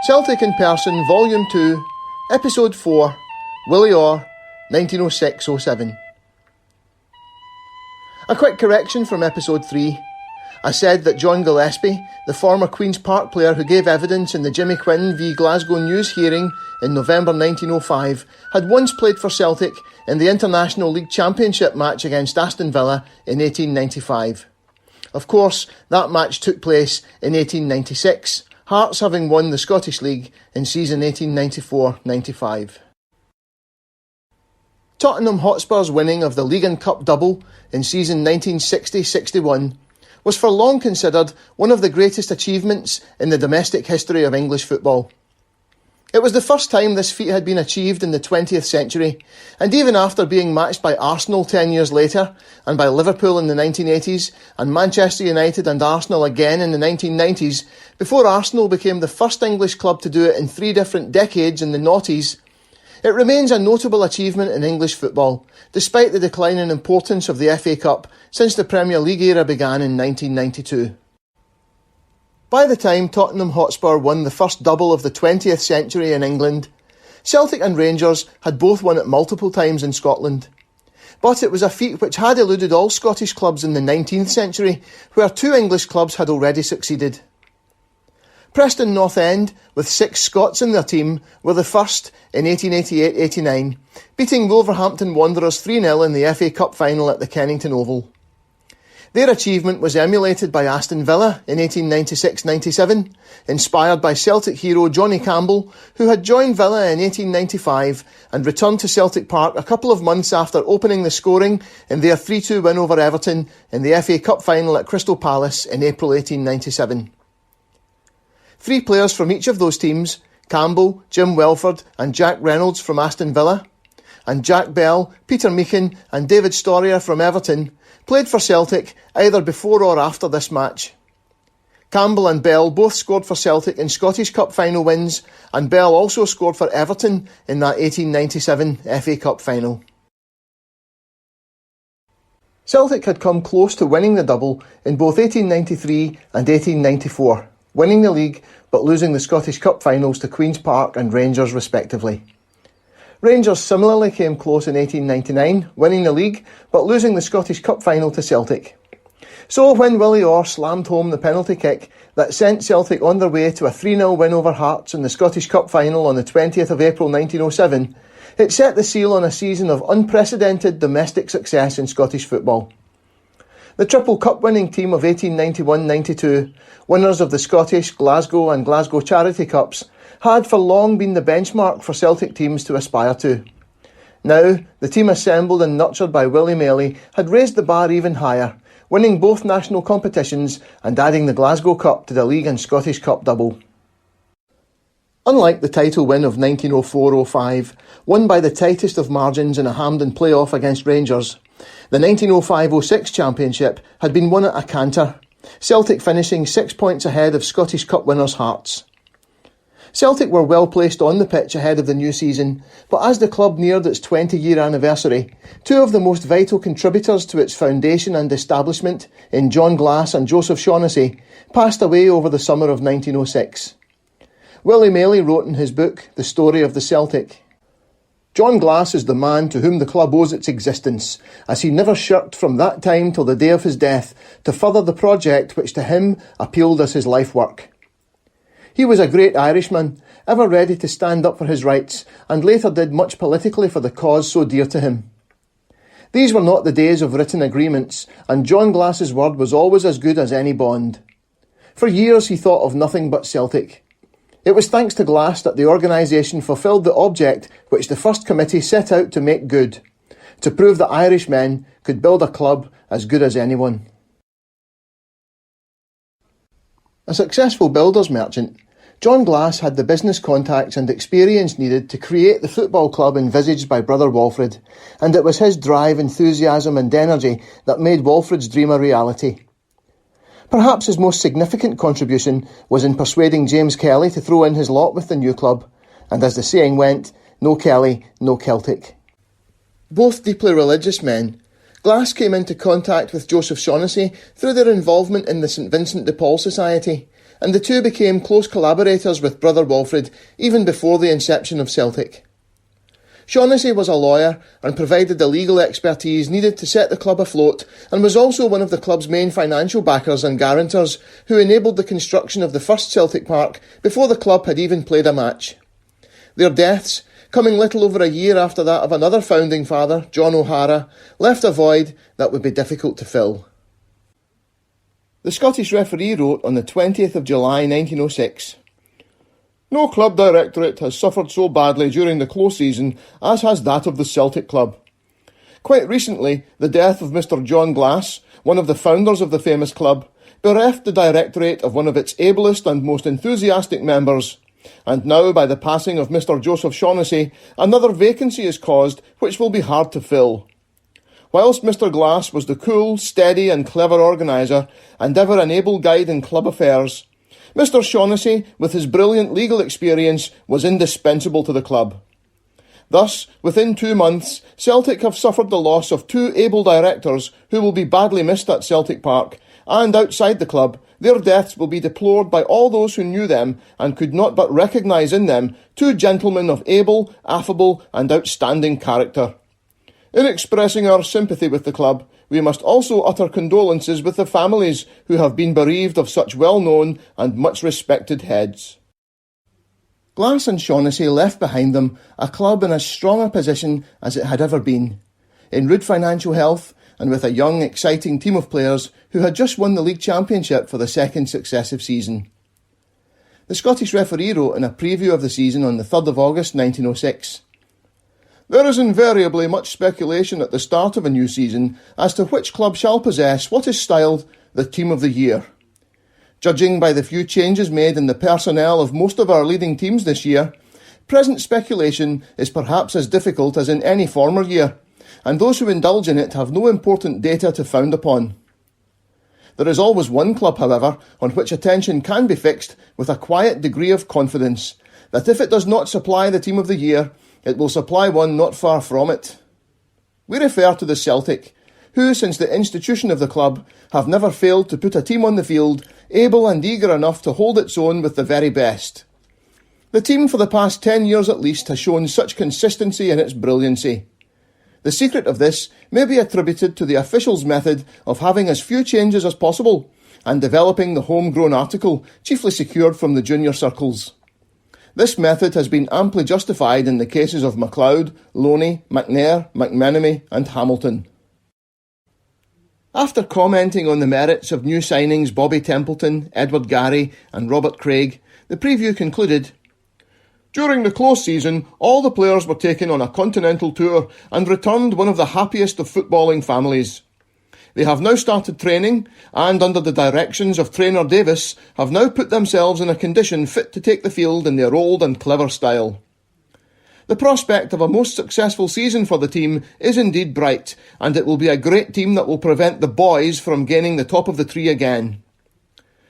Celtic in Person, Volume 2, Episode 4, Willie Orr, 1906-07. A quick correction from Episode 3. I said that John Gillespie, the former Queen's Park player who gave evidence in the Jimmy Quinn v Glasgow News hearing in November 1905, had once played for Celtic in the International League Championship match against Aston Villa in 1895. Of course, that match took place in 1896, Hearts having won the Scottish League in season 1894-95. Tottenham Hotspur's winning of the League and Cup double in season 1960-61 was for long considered one of the greatest achievements in the domestic history of English football. It was the first time this feat had been achieved in the 20th century, and even after being matched by Arsenal 10 years later, and by Liverpool in the 1980s, and Manchester United and Arsenal again in the 1990s, before Arsenal became the first English club to do it in 3 different decades in the noughties, it remains a notable achievement in English football, despite the decline in importance of the FA Cup since the Premier League era began in 1992. By the time Tottenham Hotspur won the first double of the 20th century in England, Celtic and Rangers had both won it multiple times in Scotland. But it was a feat which had eluded all Scottish clubs in the 19th century, where 2 English clubs had already succeeded. Preston North End, with 6 Scots in their team, were the first in 1888-89, beating Wolverhampton Wanderers 3-0 in the FA Cup final at the Kennington Oval. Their achievement was emulated by Aston Villa in 1896-97, inspired by Celtic hero Johnny Campbell, who had joined Villa in 1895 and returned to Celtic Park a couple of months after opening the scoring in their 3-2 win over Everton in the FA Cup final at Crystal Palace in April 1897. 3 players from each of those teams, Campbell, Jim Welford and Jack Reynolds from Aston Villa, and Jack Bell, Peter Meakin and David Storrier from Everton, played for Celtic either before or after this match. Campbell and Bell both scored for Celtic in Scottish Cup final wins, and Bell also scored for Everton in that 1897 FA Cup final. Celtic had come close to winning the double in both 1893 and 1894, winning the league but losing the Scottish Cup finals to Queen's Park and Rangers respectively. Rangers similarly came close in 1899, winning the league, but losing the Scottish Cup final to Celtic. So when Willie Orr slammed home the penalty kick that sent Celtic on their way to a 3-0 win over Hearts in the Scottish Cup final on the 20th of April 1907, it set the seal on a season of unprecedented domestic success in Scottish football. The triple cup-winning team of 1891-92, winners of the Scottish, Glasgow and Glasgow Charity Cups, had for long been the benchmark for Celtic teams to aspire to. Now, the team assembled and nurtured by Willie Orr had raised the bar even higher, winning both national competitions and adding the Glasgow Cup to the League and Scottish Cup double. Unlike the title win of 1904-05, won by the tightest of margins in a Hampden playoff against Rangers, the 1905-06 championship had been won at a canter, Celtic finishing 6 points ahead of Scottish Cup winners Hearts. Celtic were well placed on the pitch ahead of the new season, but as the club neared its 20-year anniversary, 2 of the most vital contributors to its foundation and establishment, in John Glass and Joseph Shaughnessy, passed away over the summer of 1906. Willie Orr wrote in his book, The Story of the Celtic, "John Glass is the man to whom the club owes its existence, as he never shirked from that time till the day of his death to further the project which to him appealed as his life work. He was a great Irishman, ever ready to stand up for his rights, and later did much politically for the cause so dear to him. These were not the days of written agreements, and John Glass's word was always as good as any bond. For years he thought of nothing but Celtic. It was thanks to Glass that the organisation fulfilled the object which the First Committee set out to make good, to prove that Irish men could build a club as good as anyone." A successful builder's merchant, John Glass had the business contacts and experience needed to create the football club envisaged by brother Walfrid, and it was his drive, enthusiasm and energy that made Walfrid's dream a reality. Perhaps his most significant contribution was in persuading James Kelly to throw in his lot with the new club, and as the saying went, no Kelly, no Celtic. Both deeply religious men, Glass came into contact with Joseph Shaughnessy through their involvement in the St Vincent de Paul Society, and the two became close collaborators with brother Walfrid even before the inception of Celtic. Shaughnessy was a lawyer and provided the legal expertise needed to set the club afloat, and was also one of the club's main financial backers and guarantors who enabled the construction of the first Celtic Park before the club had even played a match. Their deaths, coming little over a year after that of another founding father, John O'Hara, left a void that would be difficult to fill. The Scottish referee wrote on the 20th of July 1906, "No club directorate has suffered so badly during the close season as has that of the Celtic Club. Quite recently, the death of Mr. John Glass, one of the founders of the famous club, bereft the directorate of one of its ablest and most enthusiastic members, and now by the passing of Mr. Joseph Shaughnessy, another vacancy is caused which will be hard to fill. Whilst Mr. Glass was the cool, steady and clever organiser, and ever an able guide in club affairs, Mr. Shaughnessy, with his brilliant legal experience, was indispensable to the club. Thus, within 2 months, Celtic have suffered the loss of 2 able directors who will be badly missed at Celtic Park, and outside the club, their deaths will be deplored by all those who knew them and could not but recognise in them 2 gentlemen of able, affable and outstanding character. In expressing our sympathy with the club, we must also utter condolences with the families who have been bereaved of such well-known and much-respected heads." Glass and Shaughnessy left behind them a club in as strong a position as it had ever been, in rude financial health and with a young, exciting team of players who had just won the league championship for the second successive season. The Scottish referee wrote in a preview of the season on the 3rd of August 1906, "There is invariably much speculation at the start of a new season as to which club shall possess what is styled the Team of the Year. Judging by the few changes made in the personnel of most of our leading teams this year, present speculation is perhaps as difficult as in any former year, and those who indulge in it have no important data to found upon. There is always one club, however, on which attention can be fixed with a quiet degree of confidence, that if it does not supply the Team of the Year, it will supply one not far from it. We refer to the Celtic, who, since the institution of the club, have never failed to put a team on the field able and eager enough to hold its own with the very best. The team for the past 10 years at least has shown such consistency in its brilliancy. The secret of this may be attributed to the officials' method of having as few changes as possible and developing the homegrown article, chiefly secured from the junior circles. This method has been amply justified in the cases of MacLeod, Loney, McNair, McMenemy and Hamilton." After commenting on the merits of new signings Bobby Templeton, Edward Gary and Robert Craig, the preview concluded, "During the close season, all the players were taken on a continental tour and returned one of the happiest of footballing families. They have now started training and, under the directions of trainer Davis, have now put themselves in a condition fit to take the field in their old and clever style. The prospect of a most successful season for the team is indeed bright, and it will be a great team that will prevent the boys from gaining the top of the tree again.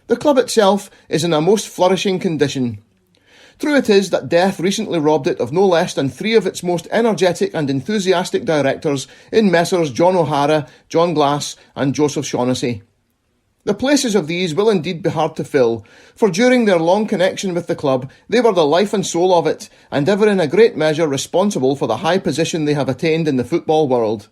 The club itself is in a most flourishing condition. True it is that death recently robbed it of no less than 3 of its most energetic and enthusiastic directors in Messrs. John O'Hara, John Glass and Joseph Shaughnessy. The places of these will indeed be hard to fill, for during their long connection with the club, they were the life and soul of it, and ever in a great measure responsible for the high position they have attained in the football world.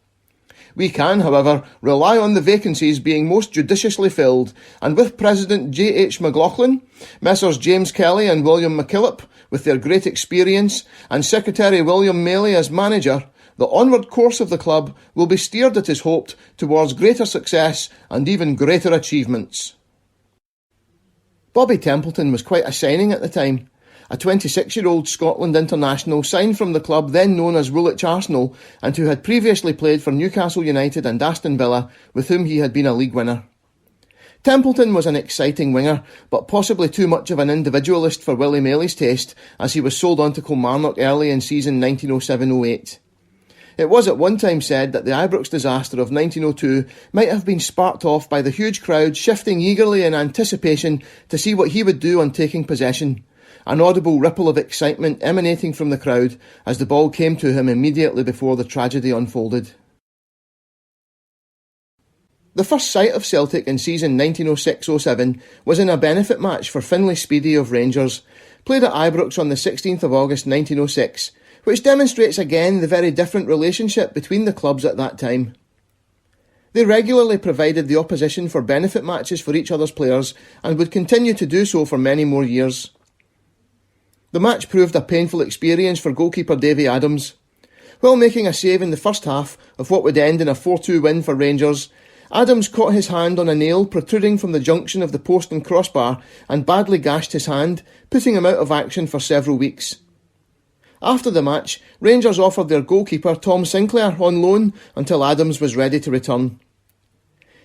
We can, however, rely on the vacancies being most judiciously filled, and with President J. H. McLaughlin, Messrs. James Kelly and William McKillop, with their great experience, and Secretary William Maley as manager, the onward course of the club will be steered, it is hoped, towards greater success and even greater achievements." Bobby Templeton was quite a signing at the time. A 26-year-old Scotland international signed from the club then known as Woolwich Arsenal, and who had previously played for Newcastle United and Aston Villa, with whom he had been a league winner. Templeton was an exciting winger, but possibly too much of an individualist for Willie Maley's taste, as he was sold on to Kilmarnock early in season 1907-08. It was at one time said that the Ibrox disaster of 1902 might have been sparked off by the huge crowd shifting eagerly in anticipation to see what he would do on taking possession. An audible ripple of excitement emanating from the crowd as the ball came to him immediately before the tragedy unfolded. The first sight of Celtic in season 1906-07 was in a benefit match for Finlay Speedy of Rangers, played at Ibrox on the 16th of August 1906, which demonstrates again the very different relationship between the clubs at that time. They regularly provided the opposition for benefit matches for each other's players and would continue to do so for many more years. The match proved a painful experience for goalkeeper Davey Adams. While making a save in the first half of what would end in a 4-2 win for Rangers, Adams caught his hand on a nail protruding from the junction of the post and crossbar and badly gashed his hand, putting him out of action for several weeks. After the match, Rangers offered their goalkeeper Tom Sinclair on loan until Adams was ready to return.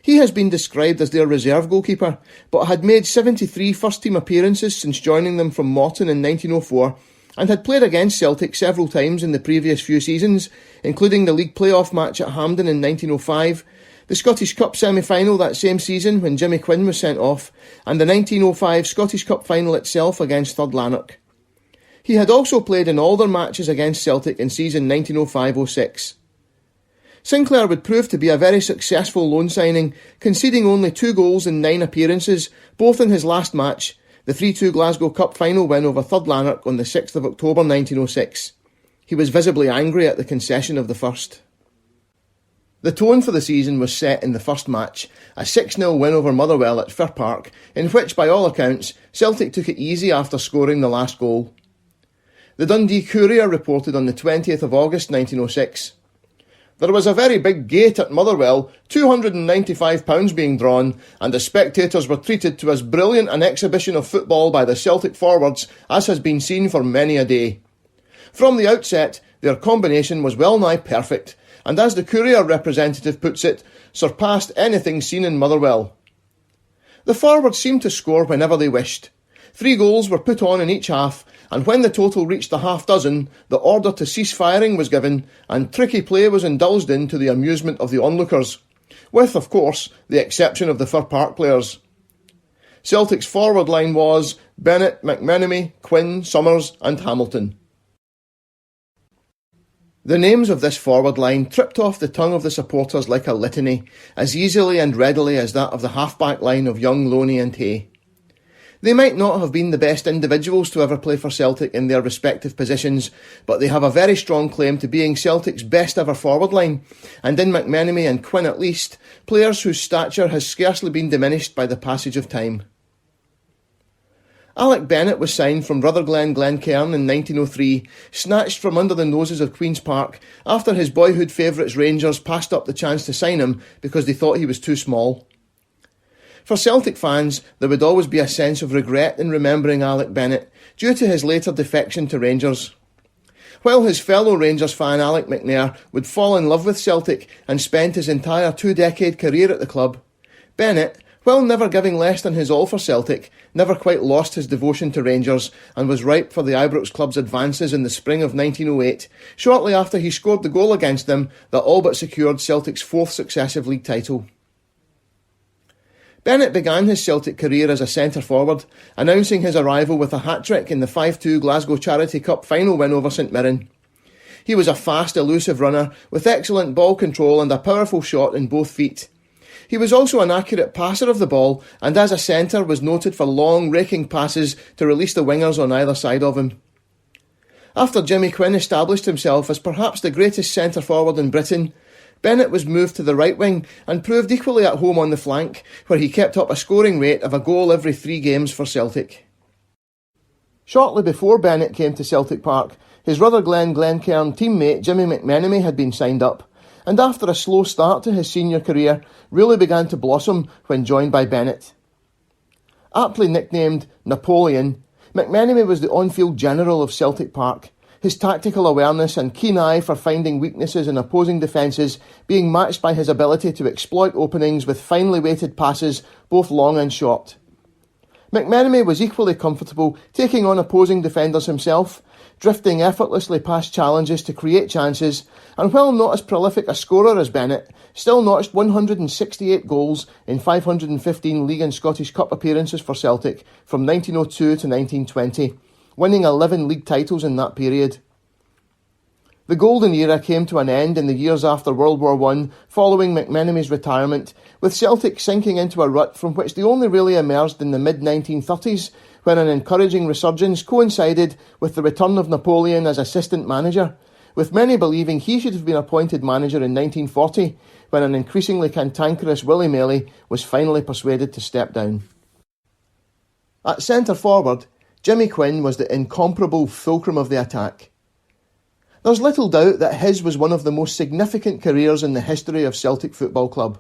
He has been described as their reserve goalkeeper, but had made 73 first-team appearances since joining them from Morton in 1904 and had played against Celtic several times in the previous few seasons, including the league playoff match at Hampden in 1905, the Scottish Cup semi-final that same season when Jimmy Quinn was sent off, and the 1905 Scottish Cup final itself against Third Lanark. He had also played in all their matches against Celtic in season 1905-06. Sinclair would prove to be a very successful loan signing, conceding only 2 goals in 9 appearances, both in his last match, the 3-2 Glasgow Cup final win over Third Lanark on the 6th of October 1906. He was visibly angry at the concession of the first. The tone for the season was set in the first match, a 6-0 win over Motherwell at Fir Park, in which, by all accounts, Celtic took it easy after scoring the last goal. The Dundee Courier reported on the 20th of August 1906, "There was a very big gate at Motherwell, £295 being drawn, and the spectators were treated to as brilliant an exhibition of football by the Celtic forwards as has been seen for many a day. From the outset, their combination was well nigh perfect, and as the Courier representative puts it, surpassed anything seen in Motherwell. The forwards seemed to score whenever they wished. 3 goals were put on in each half, and when the total reached the half-dozen, the order to cease firing was given, and tricky play was indulged in to the amusement of the onlookers, with, of course, the exception of the Fir Park players. Celtic's forward line was Bennett, McMenemy, Quinn, Summers and Hamilton." The names of this forward line tripped off the tongue of the supporters like a litany, as easily and readily as that of the half-back line of Young, Loney and Hay. They might not have been the best individuals to ever play for Celtic in their respective positions, but they have a very strong claim to being Celtic's best ever forward line, and in McMenemy and Quinn at least, players whose stature has scarcely been diminished by the passage of time. Alec Bennett was signed from Rutherglen Glencairn in 1903, snatched from under the noses of Queen's Park after his boyhood favourites Rangers passed up the chance to sign him because they thought he was too small. For Celtic fans, there would always be a sense of regret in remembering Alec Bennett due to his later defection to Rangers. While his fellow Rangers fan Alec McNair would fall in love with Celtic and spent his entire 2-decade career at the club, Bennett, while never giving less than his all for Celtic, never quite lost his devotion to Rangers and was ripe for the Ibrox club's advances in the spring of 1908, shortly after he scored the goal against them that all but secured Celtic's 4th successive league title. Bennett began his Celtic career as a centre-forward, announcing his arrival with a hat-trick in the 5-2 Glasgow Charity Cup final win over St Mirren. He was a fast, elusive runner with excellent ball control and a powerful shot in both feet. He was also an accurate passer of the ball, and as a centre was noted for long, raking passes to release the wingers on either side of him. After Jimmy Quinn established himself as perhaps the greatest centre-forward in Britain, Bennett was moved to the right wing and proved equally at home on the flank, where he kept up a scoring rate of a goal every 3 games for Celtic. Shortly before Bennett came to Celtic Park, his Rutherglen Glencairn teammate Jimmy McMenemy had been signed up, and after a slow start to his senior career, really began to blossom when joined by Bennett. Aptly nicknamed Napoleon, McMenemy was the on-field general of Celtic Park, his tactical awareness and keen eye for finding weaknesses in opposing defences being matched by his ability to exploit openings with finely weighted passes, both long and short. McMenemy was equally comfortable taking on opposing defenders himself, drifting effortlessly past challenges to create chances, and while not as prolific a scorer as Bennett, still notched 168 goals in 515 League and Scottish Cup appearances for Celtic from 1902 to 1920, winning 11 league titles in that period. The golden era came to an end in the years after World War I, following McMenemy's retirement, with Celtic sinking into a rut from which they only really emerged in the mid-1930s, when an encouraging resurgence coincided with the return of Napoleon as assistant manager, with many believing he should have been appointed manager in 1940, when an increasingly cantankerous Willie Maley was finally persuaded to step down. At centre-forward, Jimmy Quinn was the incomparable fulcrum of the attack. There's little doubt that his was one of the most significant careers in the history of Celtic Football Club.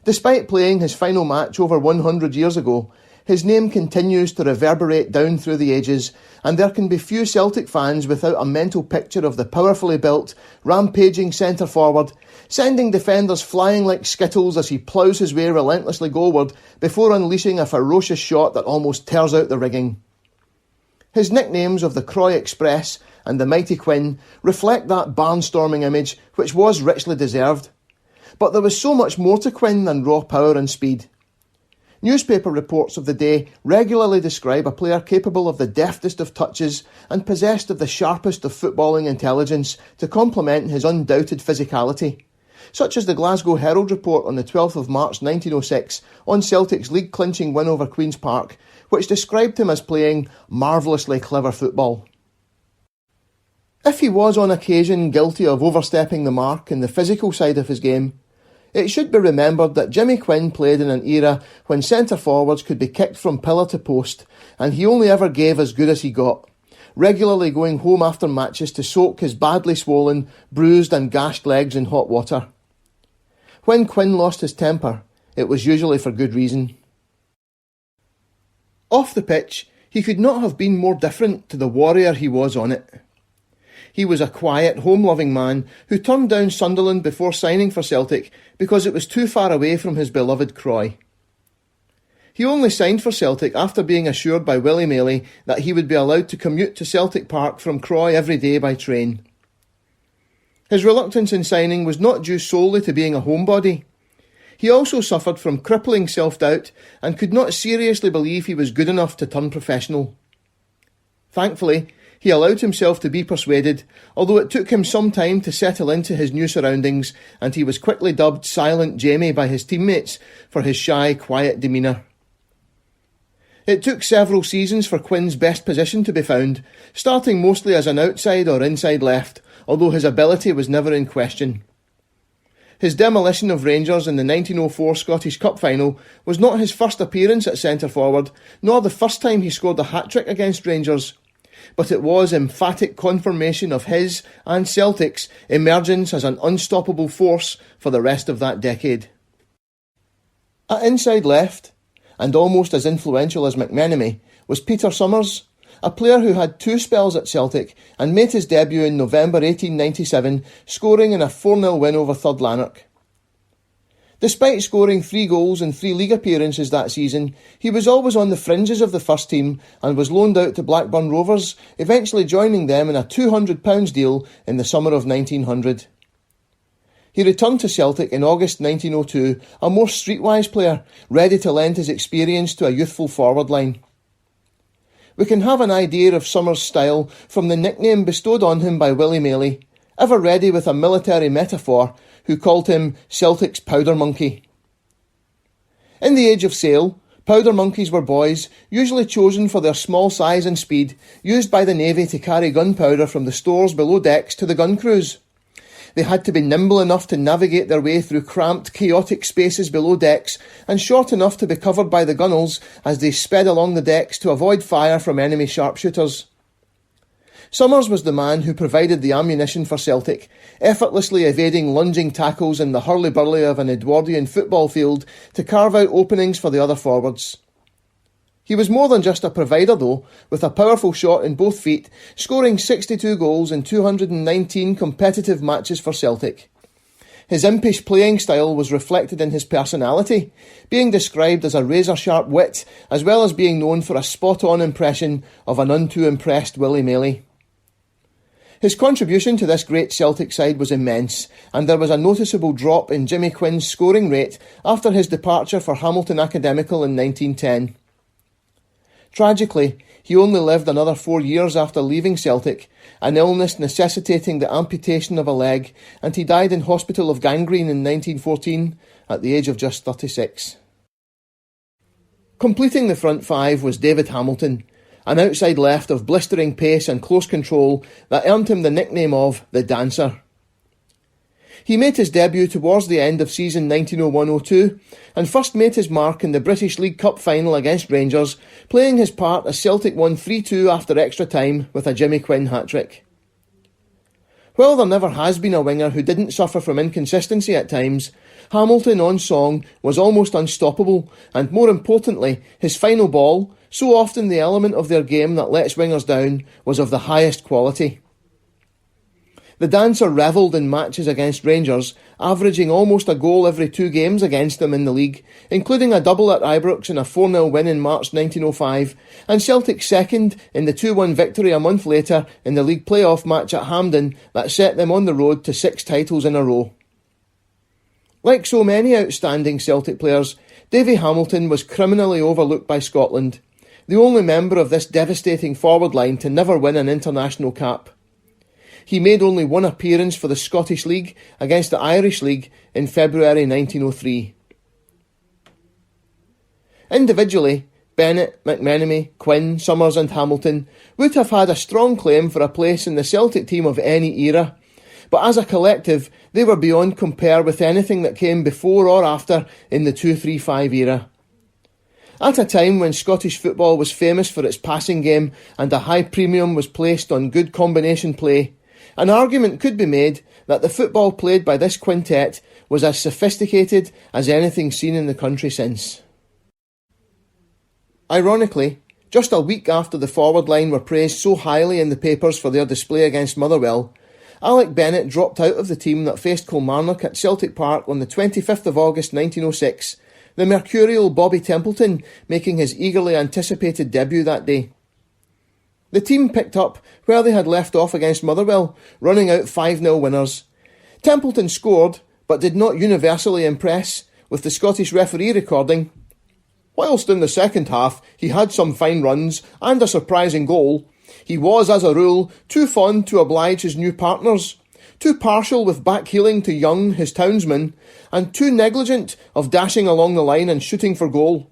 Despite playing his final match over 100 years ago, his name continues to reverberate down through the ages, and there can be few Celtic fans without a mental picture of the powerfully built, rampaging centre-forward, sending defenders flying like skittles as he ploughs his way relentlessly goalward before unleashing a ferocious shot that almost tears out the rigging. His nicknames of the Croy Express and the Mighty Quinn reflect that barnstorming image, which was richly deserved. But there was so much more to Quinn than raw power and speed. Newspaper reports of the day regularly describe a player capable of the deftest of touches and possessed of the sharpest of footballing intelligence to complement his undoubted physicality, such as the Glasgow Herald report on the 12th of March 1906 on Celtic's league-clinching win over Queen's Park, which described him as playing marvellously clever football. If he was on occasion guilty of overstepping the mark in the physical side of his game, it should be remembered that Jimmy Quinn played in an era when centre-forwards could be kicked from pillar to post, and he only ever gave as good as he got, regularly going home after matches to soak his badly swollen, bruised and gashed legs in hot water. When Quinn lost his temper, it was usually for good reason. Off the pitch, he could not have been more different to the warrior he was on it. He was a quiet, home-loving man who turned down Sunderland before signing for Celtic because it was too far away from his beloved Croy. He only signed for Celtic after being assured by Willie Maley that he would be allowed to commute to Celtic Park from Croy every day by train. His reluctance in signing was not due solely to being a homebody. He also suffered from crippling self-doubt and could not seriously believe he was good enough to turn professional. Thankfully, he allowed himself to be persuaded, although it took him some time to settle into his new surroundings, and he was quickly dubbed Silent Jamie by his teammates for his shy, quiet demeanour. It took several seasons for Quinn's best position to be found, starting mostly as an outside or inside left, although his ability was never in question. His demolition of Rangers in the 1904 Scottish Cup final was not his first appearance at centre-forward, nor the first time he scored a hat-trick against Rangers, but it was emphatic confirmation of his and Celtic's emergence as an unstoppable force for the rest of that decade. At inside left, and almost as influential as McMenemy, was Peter Summers, a player who had two spells at Celtic and made his debut in November 1897, scoring in a 4-0 win over Third Lanark. Despite scoring 3 goals in 3 league appearances that season, he was always on the fringes of the first team and was loaned out to Blackburn Rovers, eventually joining them in a £200 deal in the summer of 1900. He returned to Celtic in August 1902, a more streetwise player, ready to lend his experience to a youthful forward line. We can have an idea of Summers' style from the nickname bestowed on him by Willie Maley, ever ready with a military metaphor, who called him Celtic's powder monkey. In the age of sail, powder monkeys were boys, usually chosen for their small size and speed, used by the Navy to carry gunpowder from the stores below decks to the gun crews. They had to be nimble enough to navigate their way through cramped, chaotic spaces below decks, and short enough to be covered by the gunnels as they sped along the decks to avoid fire from enemy sharpshooters. Summers was the man who provided the ammunition for Celtic, effortlessly evading lunging tackles in the hurly-burly of an Edwardian football field to carve out openings for the other forwards. He was more than just a provider though, with a powerful shot in both feet, scoring 62 goals in 219 competitive matches for Celtic. His impish playing style was reflected in his personality, being described as a razor-sharp wit, as well as being known for a spot-on impression of an untoo-impressed Willie Maley. His contribution to this great Celtic side was immense, and there was a noticeable drop in Jimmy Quinn's scoring rate after his departure for Hamilton Academical in 1910. Tragically, He only lived another 4 years after leaving Celtic, an illness necessitating the amputation of a leg, and he died in hospital of gangrene in 1914 at the age of just 36. Completing the front five was Davey Hamilton, an outside left of blistering pace and close control that earned him the nickname of the Dancer. He made his debut towards the end of season 1901-02 and first made his mark in the British League Cup final against Rangers, playing his part as Celtic won 3-2 after extra time with a Jimmy Quinn hat-trick. While there never has been a winger who didn't suffer from inconsistency at times, Hamilton on song was almost unstoppable, and more importantly, his final ball, so often the element of their game that lets wingers down, was of the highest quality. The Dancer revelled in matches against Rangers, averaging almost a goal every 2 games against them in the league, including a double at Ibrox in a 4-0 win in March 1905, and Celtic's second in the 2-1 victory a month later in the league playoff match at Hampden that set them on the road to 6 titles in a row. Like so many outstanding Celtic players, Davey Hamilton was criminally overlooked by Scotland, the only member of this devastating forward line to never win an international cap. He made only 1 appearance for the Scottish League against the Irish League in February 1903. Individually, Bennett, McMenemy, Quinn, Summers and Hamilton would have had a strong claim for a place in the Celtic team of any era, but as a collective they were beyond compare with anything that came before or after in the 2-3-5 era. At a time when Scottish football was famous for its passing game and a high premium was placed on good combination play, an argument could be made that the football played by this quintet was as sophisticated as anything seen in the country since. Ironically, just a week after the forward line were praised so highly in the papers for their display against Motherwell, Alec Bennett dropped out of the team that faced Kilmarnock at Celtic Park on the 25th of August 1906, the mercurial Bobby Templeton making his eagerly anticipated debut that day. The team picked up where they had left off against Motherwell, running out 5-0 winners. Templeton scored, but did not universally impress, with the Scottish referee recording, "Whilst in the second half he had some fine runs and a surprising goal, he was, as a rule, too fond to oblige his new partners, too partial with backheeling to Young, his townsman, and too negligent of dashing along the line and shooting for goal.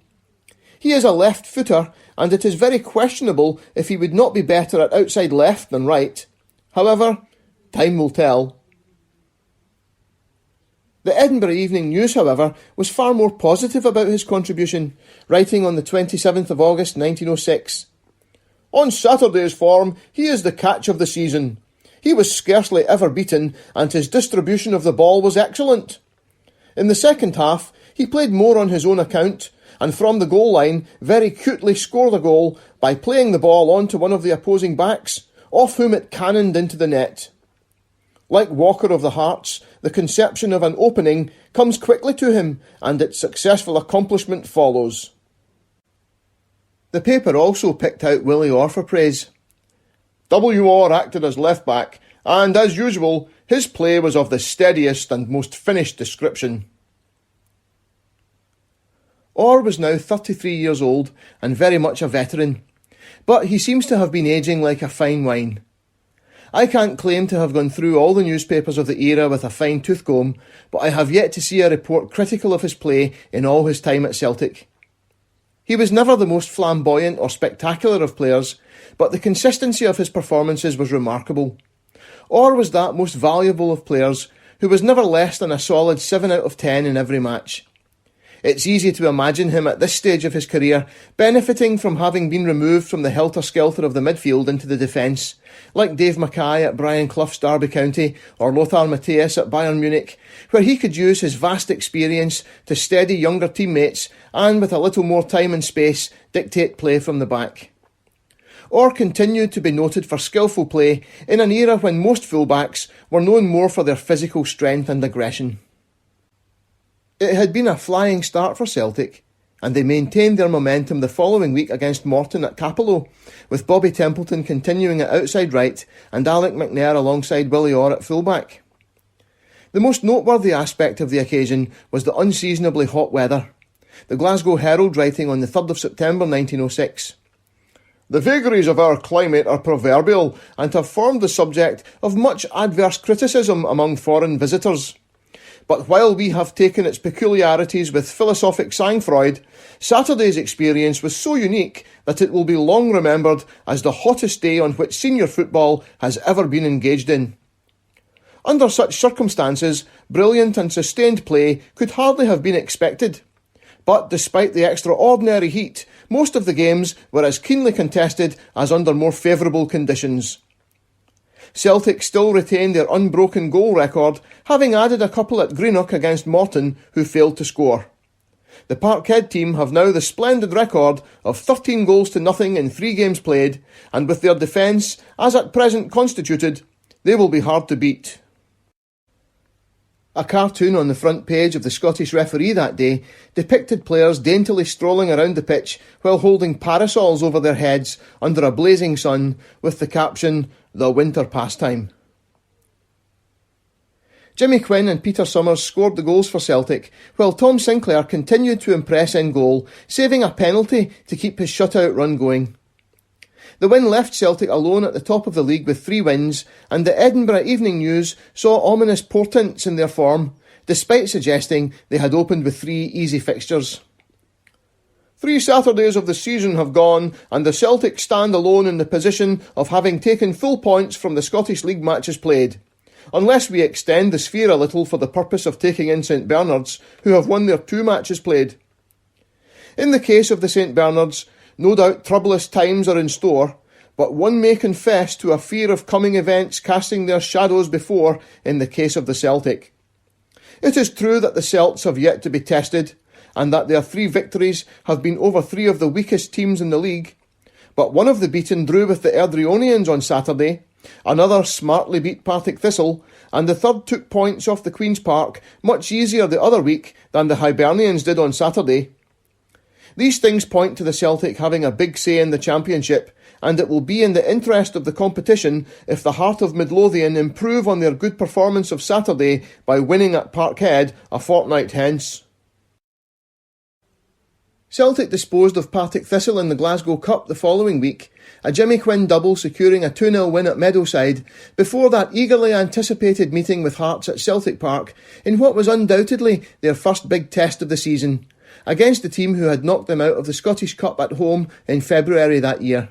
He is a left footer, and it is very questionable if he would not be better at outside left than right. However, time will tell." The Edinburgh Evening News, however, was far more positive about his contribution, writing on the 27th of August 1906, "On Saturday's form, he is the catch of the season. He was scarcely ever beaten, and his distribution of the ball was excellent. In the second half, he played more on his own account, and from the goal line very cutely scored a goal by playing the ball on to one of the opposing backs, off whom it cannoned into the net. Like Walker of the Hearts, the conception of an opening comes quickly to him, and its successful accomplishment follows." The paper also picked out Willie Orr for praise. "W. Orr acted as left-back, and, as usual, his play was of the steadiest and most finished description." Orr was now 33 years old and very much a veteran, but he seems to have been ageing like a fine wine. I can't claim to have gone through all the newspapers of the era with a fine tooth comb, but I have yet to see a report critical of his play in all his time at Celtic. He was never the most flamboyant or spectacular of players, but the consistency of his performances was remarkable. Orr was that most valuable of players who was never less than a solid 7 out of 10 in every match. It's easy to imagine him at this stage of his career benefiting from having been removed from the helter-skelter of the midfield into the defence, like Dave Mackay at Brian Clough's Derby County or Lothar Matthäus at Bayern Munich, where he could use his vast experience to steady younger teammates and, with a little more time and space, dictate play from the back. Orr continued to be noted for skillful play in an era when most fullbacks were known more for their physical strength and aggression. It had been a flying start for Celtic, and they maintained their momentum the following week against Morton at Capello, with Bobby Templeton continuing at outside right and Alec McNair alongside Willie Orr at fullback. The most noteworthy aspect of the occasion was the unseasonably hot weather, the Glasgow Herald writing on the 3rd of September 1906. The vagaries of our climate are proverbial and have formed the subject of much adverse criticism among foreign visitors. But while we have taken its peculiarities with philosophic sang-froid, Saturday's experience was so unique that it will be long remembered as the hottest day on which senior football has ever been engaged in. Under such circumstances, brilliant and sustained play could hardly have been expected. But despite the extraordinary heat, most of the games were as keenly contested as under more favourable conditions. Celtic still retain their unbroken goal record, having added a couple at Greenock against Morton, who failed to score. The Parkhead team have now the splendid record of 13 goals to nothing in 3 games played, and with their defence, as at present constituted, they will be hard to beat. A cartoon on the front page of the Scottish Referee that day depicted players daintily strolling around the pitch while holding parasols over their heads under a blazing sun with the caption, "The Winter Pastime." Jimmy Quinn and Peter Summers scored the goals for Celtic, while Tom Sinclair continued to impress in goal, saving a penalty to keep his shutout run going. The win left Celtic alone at the top of the league with 3 wins, and the Edinburgh Evening News saw ominous portents in their form, despite suggesting they had opened with 3 easy fixtures. 3 Saturdays of the season have gone, and the Celtic stand alone in the position of having taken full points from the Scottish League matches played, unless we extend the sphere a little for the purpose of taking in St Bernard's, who have won their 2 matches played. In the case of the St Bernard's, no doubt troublous times are in store, but one may confess to a fear of coming events casting their shadows before in the case of the Celtic. It is true that the Celts have yet to be tested, and that their 3 victories have been over 3 of the weakest teams in the league, but one of the beaten drew with the Airdrieonians on Saturday, another smartly beat Partick Thistle, and the third took points off the Queen's Park much easier the other week than the Hibernians did on Saturday. These things point to the Celtic having a big say in the championship, and it will be in the interest of the competition if the Heart of Midlothian improve on their good performance of Saturday by winning at Parkhead a fortnight hence. Celtic disposed of Partick Thistle in the Glasgow Cup the following week, a Jimmy Quinn double securing a 2-0 win at Meadowside, before that eagerly anticipated meeting with Hearts at Celtic Park in what was undoubtedly their first big test of the season, against the team who had knocked them out of the Scottish Cup at home in February that year.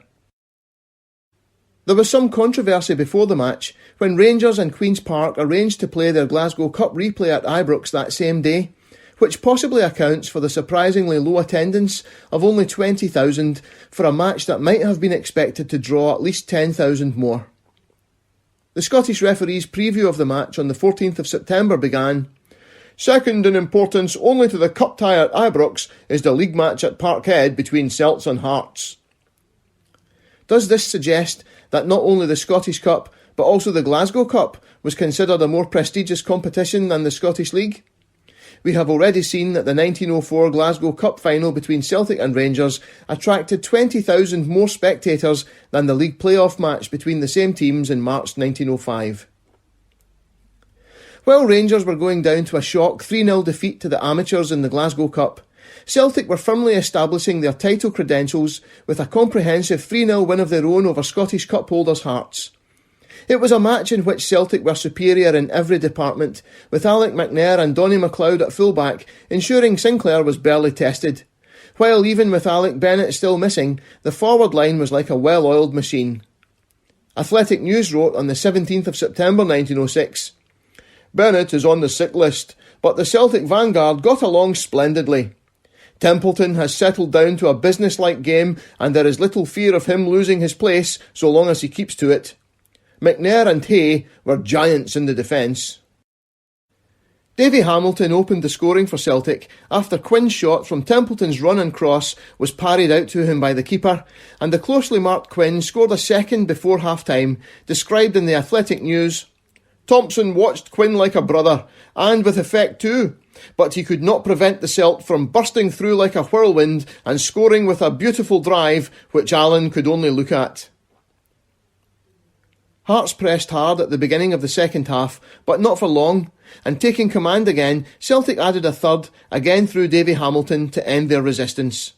There was some controversy before the match when Rangers and Queen's Park arranged to play their Glasgow Cup replay at Ibrox that same day, which possibly accounts for the surprisingly low attendance of only 20,000 for a match that might have been expected to draw at least 10,000 more. The Scottish referee's preview of the match on the 14th of September began, "Second in importance only to the cup tie at Ibrox is the league match at Parkhead between Celts and Hearts." Does this suggest that not only the Scottish Cup but also the Glasgow Cup was considered a more prestigious competition than the Scottish League? We have already seen that the 1904 Glasgow Cup final between Celtic and Rangers attracted 20,000 more spectators than the league playoff match between the same teams in March 1905. While Rangers were going down to a shock 3-0 defeat to the amateurs in the Glasgow Cup, Celtic were firmly establishing their title credentials with a comprehensive 3-0 win of their own over Scottish Cup holders Hearts. It was a match in which Celtic were superior in every department, with Alec McNair and Donny McLeod at fullback, ensuring Sinclair was barely tested. While even with Alec Bennett still missing, the forward line was like a well-oiled machine. Athletic News wrote on the 17th of September 1906, "Bennett is on the sick list, but the Celtic vanguard got along splendidly. Templeton has settled down to a business-like game, and there is little fear of him losing his place so long as he keeps to it. McNair and Hay were giants in the defence." Davey Hamilton opened the scoring for Celtic after Quinn's shot from Templeton's run and cross was parried out to him by the keeper, and the closely marked Quinn scored a second before half-time, described in the Athletic News, "Thompson watched Quinn like a brother, and with effect too, but he could not prevent the Celt from bursting through like a whirlwind and scoring with a beautiful drive which Allen could only look at." Hearts pressed hard at the beginning of the second half, but not for long, and taking command again, Celtic added a third, again through Davey Hamilton, to end their resistance.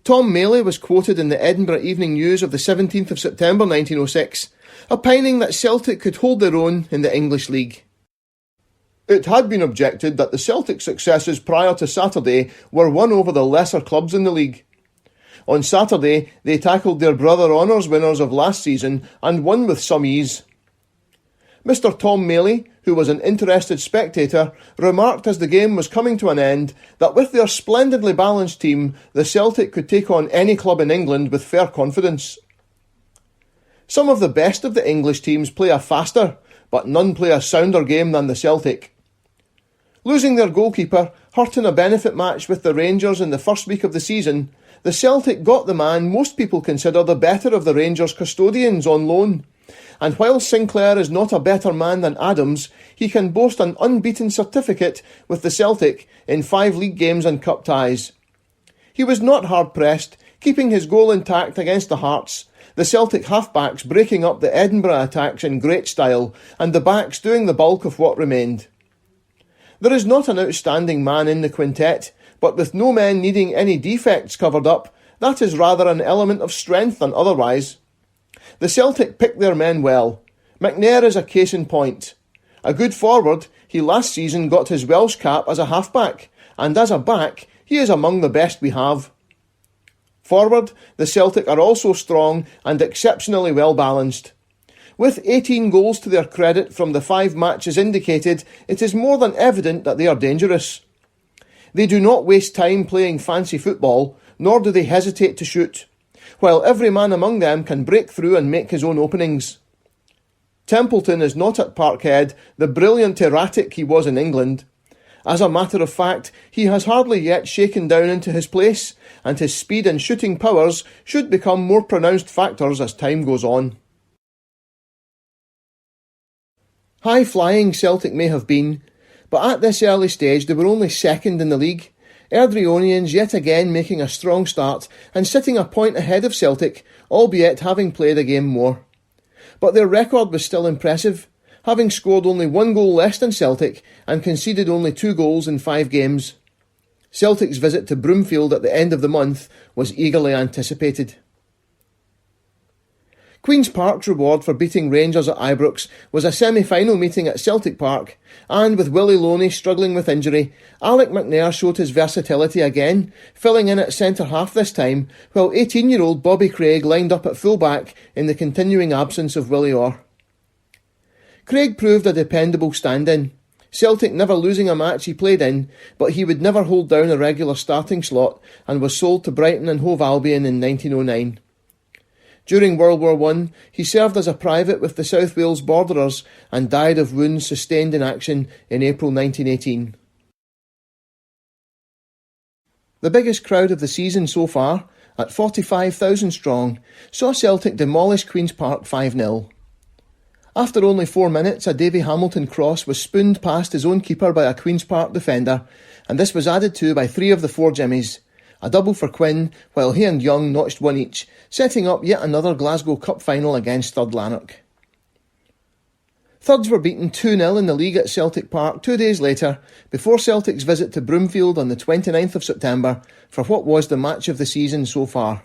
Tom Maley was quoted in the Edinburgh Evening News of the 17th of September 1906, opining that Celtic could hold their own in the English League. It had been objected that the Celtic successes prior to Saturday were won over the lesser clubs in the league. On Saturday, they tackled their brother honours winners of last season and won with some ease. Mr. Tom Maley, who was an interested spectator, remarked as the game was coming to an end that with their splendidly balanced team, the Celtic could take on any club in England with fair confidence. Some of the best of the English teams play a faster, but none play a sounder game than the Celtic. Losing their goalkeeper hurt in a benefit match with the Rangers in the first week of the season, the Celtic got the man most people consider the better of the Rangers custodians on loan. And while Sinclair is not a better man than Adams, he can boast an unbeaten certificate with the Celtic in 5 league games and cup ties. He was not hard-pressed, keeping his goal intact against the Hearts, the Celtic halfbacks breaking up the Edinburgh attacks in great style, and the backs doing the bulk of what remained. There is not an outstanding man in the quintet, but with no men needing any defects covered up, that is rather an element of strength than otherwise. The Celtic picked their men well. McNair is a case in point. A good forward, he last season got his Welsh cap as a halfback, and as a back, he is among the best we have. Forward, the Celtic are also strong and exceptionally well balanced. With 18 goals to their credit from the 5 matches indicated, it is more than evident that they are dangerous. They do not waste time playing fancy football, nor do they hesitate to shoot, while every man among them can break through and make his own openings. Templeton is not at Parkhead the brilliant erratic he was in England. As a matter of fact, he has hardly yet shaken down into his place, and his speed and shooting powers should become more pronounced factors as time goes on. High-flying Celtic may have been, but at this early stage they were only second in the league, Airdrieonians yet again making a strong start and sitting a point ahead of Celtic, albeit having played a game more. But their record was still impressive, having scored only 1 goal less than Celtic and conceded only 2 goals in 5 games. Celtic's visit to Broomfield at the end of the month was eagerly anticipated. Queen's Park's reward for beating Rangers at Ibrox was a semi-final meeting at Celtic Park, and with Willie Loney struggling with injury, Alec McNair showed his versatility again, filling in at centre-half this time, while 18-year-old Bobby Craig lined up at full-back in the continuing absence of Willie Orr. Craig proved a dependable stand-in, Celtic never losing a match he played in, but he would never hold down a regular starting slot and was sold to Brighton and Hove Albion in 1909. During World War I, he served as a private with the South Wales Borderers and died of wounds sustained in action in April 1918. The biggest crowd of the season so far, at 45,000 strong, saw Celtic demolish Queen's Park 5-0. After only 4 minutes, a Davey Hamilton cross was spooned past his own keeper by a Queen's Park defender, and this was added to by 3 of the 4 Jimmies. A double for Quinn, while he and Young notched 1 each, setting up yet another Glasgow Cup final against Third Lanark. Thirds were beaten 2-0 in the league at Celtic Park 2 days later, before Celtic's visit to Broomfield on the 29th of September for what was the match of the season so far.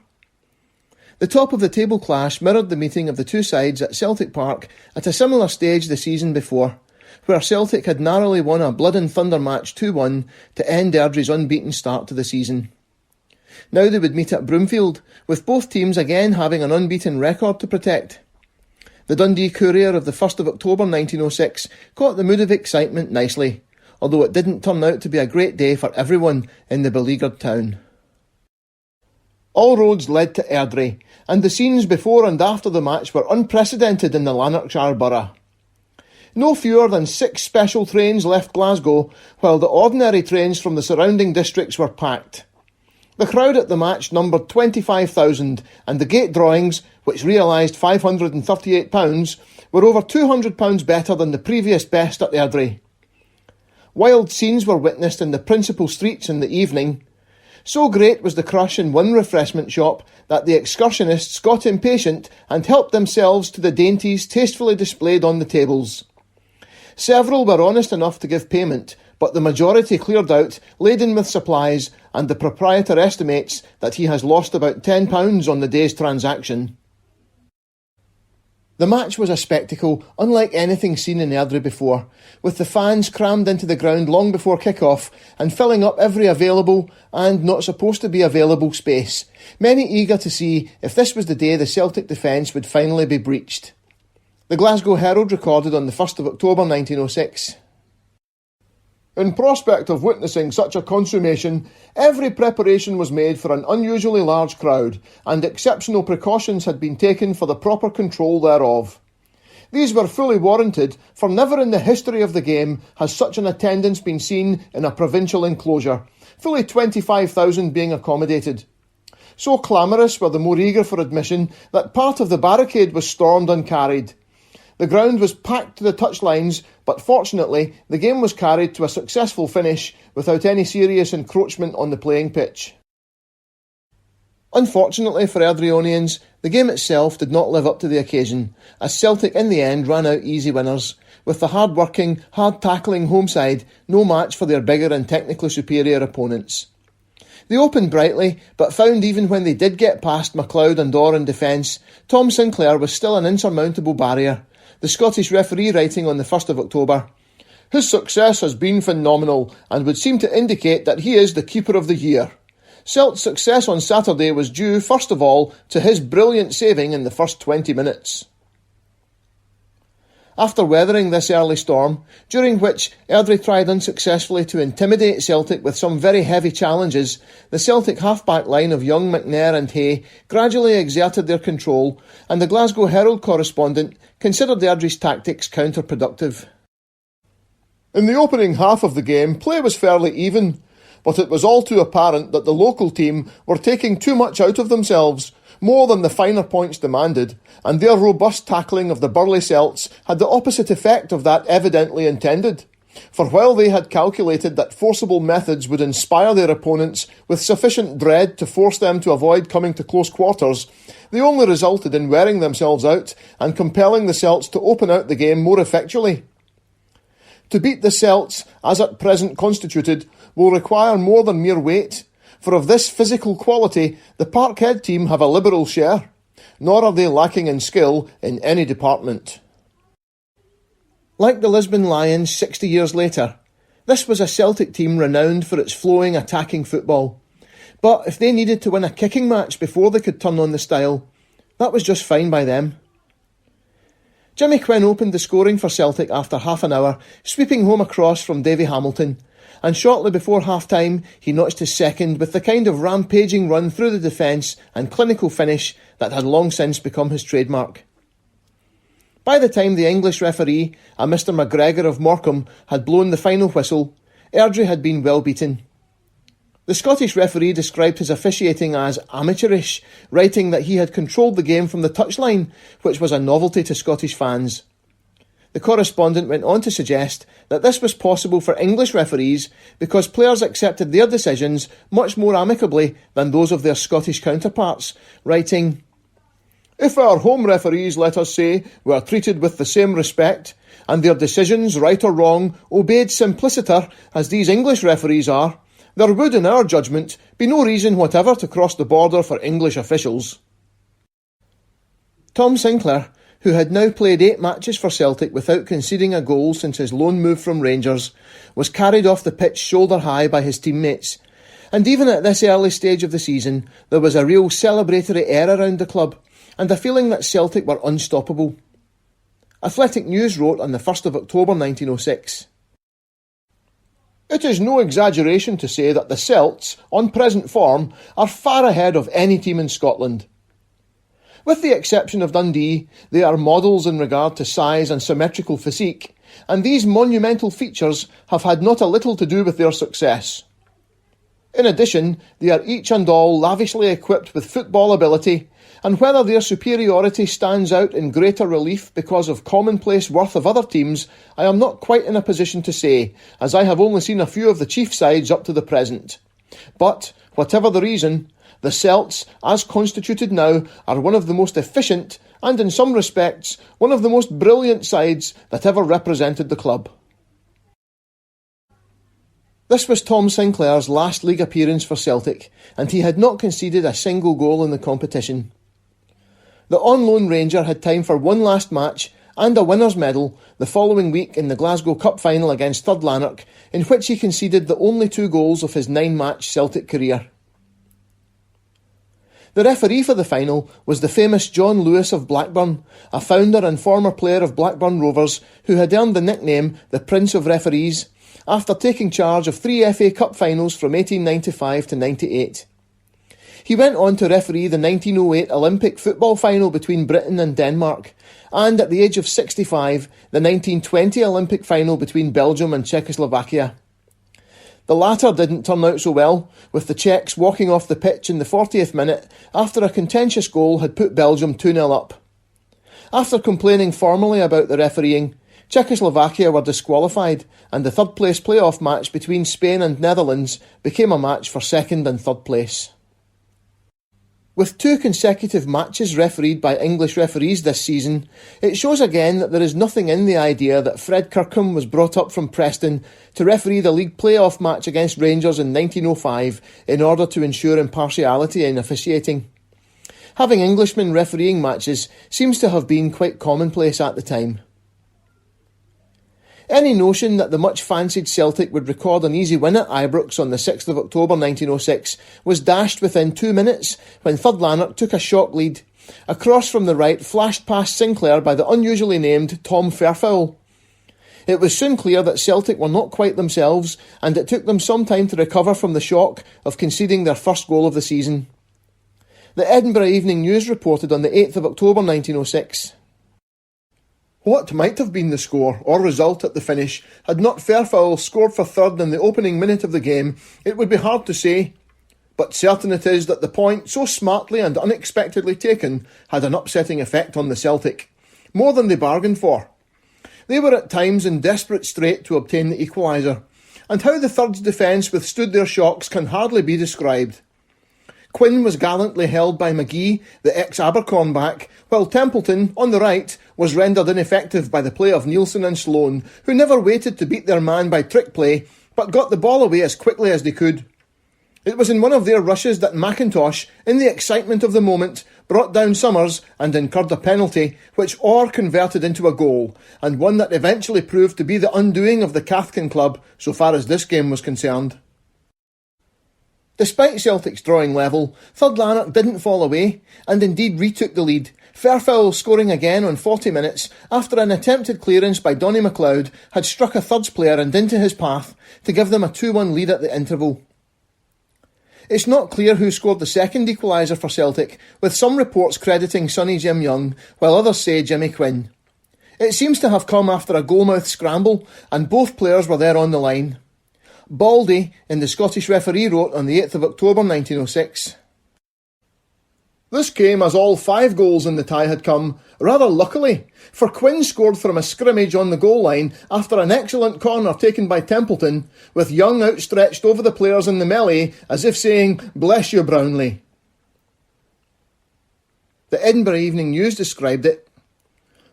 The top-of-the-table clash mirrored the meeting of the two sides at Celtic Park at a similar stage the season before, where Celtic had narrowly won a blood and thunder match 2-1 to end Airdrie's unbeaten start to the season. Now they would meet at Broomfield, with both teams again having an unbeaten record to protect. The Dundee Courier of the 1st of October 1906 caught the mood of excitement nicely, although it didn't turn out to be a great day for everyone in the beleaguered town. All roads led to Airdrie, and the scenes before and after the match were unprecedented in the Lanarkshire borough. No fewer than 6 special trains left Glasgow, while the ordinary trains from the surrounding districts were packed. The crowd at the match numbered 25,000, and the gate drawings, which realised £538, were over £200 better than the previous best at Airdrie. Wild scenes were witnessed in the principal streets in the evening. So great was the crush in one refreshment shop that the excursionists got impatient and helped themselves to the dainties tastefully displayed on the tables. Several were honest enough to give payment, but the majority cleared out, laden with supplies, and the proprietor estimates that he has lost about £10 on the day's transaction. The match was a spectacle unlike anything seen in Airdrie before, with the fans crammed into the ground long before kick-off and filling up every available and not supposed to be available space, many eager to see if this was the day the Celtic defence would finally be breached. The Glasgow Herald recorded on the 1st of October 1906. In prospect of witnessing such a consummation, every preparation was made for an unusually large crowd, and exceptional precautions had been taken for the proper control thereof. These were fully warranted, for never in the history of the game has such an attendance been seen in a provincial enclosure, fully 25,000 being accommodated. So clamorous were the more eager for admission that part of the barricade was stormed uncarried. The ground was packed to the touchlines, but fortunately the game was carried to a successful finish without any serious encroachment on the playing pitch. Unfortunately for Airdrieonians, the game itself did not live up to the occasion, as Celtic in the end ran out easy winners, with the hard-working, hard-tackling home side no match for their bigger and technically superior opponents. They opened brightly, but found even when they did get past McLeod and Orr in defence, Tom Sinclair was still an insurmountable barrier. The Scottish referee writing on the 1st of October, "His success has been phenomenal and would seem to indicate that he is the keeper of the year. Celt's success on Saturday was due, first of all, to his brilliant saving in the first 20 minutes. After weathering this early storm, during which Airdrie tried unsuccessfully to intimidate Celtic with some very heavy challenges, the Celtic half-back line of Young, McNair and Hay gradually exerted their control, and the Glasgow Herald correspondent considered Airdrie's tactics counterproductive. In the opening half of the game, play was fairly even, but it was all too apparent that the local team were taking too much out of themselves, more than the finer points demanded, and their robust tackling of the burly Celts had the opposite effect of that evidently intended. For while they had calculated that forcible methods would inspire their opponents with sufficient dread to force them to avoid coming to close quarters, they only resulted in wearing themselves out and compelling the Celts to open out the game more effectually. To beat the Celts, as at present constituted, will require more than mere weight, for of this physical quality the Parkhead team have a liberal share, nor are they lacking in skill in any department. Like the Lisbon Lions 60 years later, this was a Celtic team renowned for its flowing attacking football. But if they needed to win a kicking match before they could turn on the style, that was just fine by them. Jimmy Quinn opened the scoring for Celtic after half an hour, sweeping home a cross from Davey Hamilton, and shortly before half-time he notched his second with the kind of rampaging run through the defence and clinical finish that had long since become his trademark. By the time the English referee, a Mr McGregor of Morecambe, had blown the final whistle, Airdrie had been well beaten. The Scottish referee described his officiating as amateurish, writing that he had controlled the game from the touchline, which was a novelty to Scottish fans. The correspondent went on to suggest that this was possible for English referees because players accepted their decisions much more amicably than those of their Scottish counterparts, writing, "If our home referees, let us say, were treated with the same respect, and their decisions, right or wrong, obeyed simpliciter as these English referees are, there would, in our judgment, be no reason whatever to cross the border for English officials." Tom Sinclair, who had now played 8 matches for Celtic without conceding a goal since his loan move from Rangers, was carried off the pitch shoulder high by his teammates, and even at this early stage of the season there was a real celebratory air around the club, and a feeling that Celtic were unstoppable. Athletic News wrote on the 1st of October 1906, "It is no exaggeration to say that the Celts, on present form, are far ahead of any team in Scotland. With the exception of Dundee, they are models in regard to size and symmetrical physique, and these monumental features have had not a little to do with their success. In addition, they are each and all lavishly equipped with football ability, and whether their superiority stands out in greater relief because of commonplace worth of other teams, I am not quite in a position to say, as I have only seen a few of the chief sides up to the present. But, whatever the reason, the Celts, as constituted now, are one of the most efficient, and in some respects, one of the most brilliant sides that ever represented the club." This was Tom Sinclair's last league appearance for Celtic, and he had not conceded a single goal in the competition. The on-loan Ranger had time for one last match and a winner's medal the following week in the Glasgow Cup final against Third Lanark, in which he conceded the only 2 goals of his 9-match Celtic career. The referee for the final was the famous John Lewis of Blackburn, a founder and former player of Blackburn Rovers who had earned the nickname the Prince of Referees after taking charge of 3 FA Cup finals from 1895 to 98. He went on to referee the 1908 Olympic football final between Britain and Denmark, and at the age of 65, the 1920 Olympic final between Belgium and Czechoslovakia. The latter didn't turn out so well, with the Czechs walking off the pitch in the 40th minute after a contentious goal had put Belgium 2-0 up. After complaining formally about the refereeing, Czechoslovakia were disqualified, and the third-place playoff match between Spain and Netherlands became a match for second and third place. With 2 consecutive matches refereed by English referees this season, it shows again that there is nothing in the idea that Fred Kirkham was brought up from Preston to referee the league playoff match against Rangers in 1905 in order to ensure impartiality in officiating. Having Englishmen refereeing matches seems to have been quite commonplace at the time. Any notion that the much-fancied Celtic would record an easy win at Ibrox on the 6th of October 1906 was dashed within 2 minutes when Third Lanark took a shock lead. A cross from the right flashed past Sinclair by the unusually named Tom Fairfowl. It was soon clear that Celtic were not quite themselves, and it took them some time to recover from the shock of conceding their first goal of the season. The Edinburgh Evening News reported on the 8th of October 1906. What might have been the score or result at the finish had not Fairfowl scored for third in the opening minute of the game, it would be hard to say. But certain it is that the point, so smartly and unexpectedly taken, had an upsetting effect on the Celtic. More than they bargained for. They were at times in desperate strait to obtain the equaliser, and how the Third's defence withstood their shocks can hardly be described. Quinn was gallantly held by McGee, the ex-Abercorn back, while Templeton, on the right, was rendered ineffective by the play of Nielsen and Sloane, who never waited to beat their man by trick play, but got the ball away as quickly as they could. It was in one of their rushes that McIntosh, in the excitement of the moment, brought down Summers and incurred a penalty, which Orr converted into a goal, and one that eventually proved to be the undoing of the Cathkin club, so far as this game was concerned. Despite Celtic's drawing level, Third Lanark didn't fall away, and indeed retook the lead, Fairfowl scoring again on 40 minutes after an attempted clearance by Donny McLeod had struck a Thirds player and into his path to give them a 2-1 lead at the interval. It's not clear who scored the second equaliser for Celtic, with some reports crediting Sonny Jim Young, while others say Jimmy Quinn. It seems to have come after a goalmouth scramble, and both players were there on the line. Baldy, in the Scottish Referee, wrote on the 8th of October 1906, "This came as all 5 goals in the tie had come, rather luckily, for Quinn scored from a scrimmage on the goal line after an excellent corner taken by Templeton, with Young outstretched over the players in the melee as if saying, 'Bless you, Brownlee.'" The Edinburgh Evening News described it,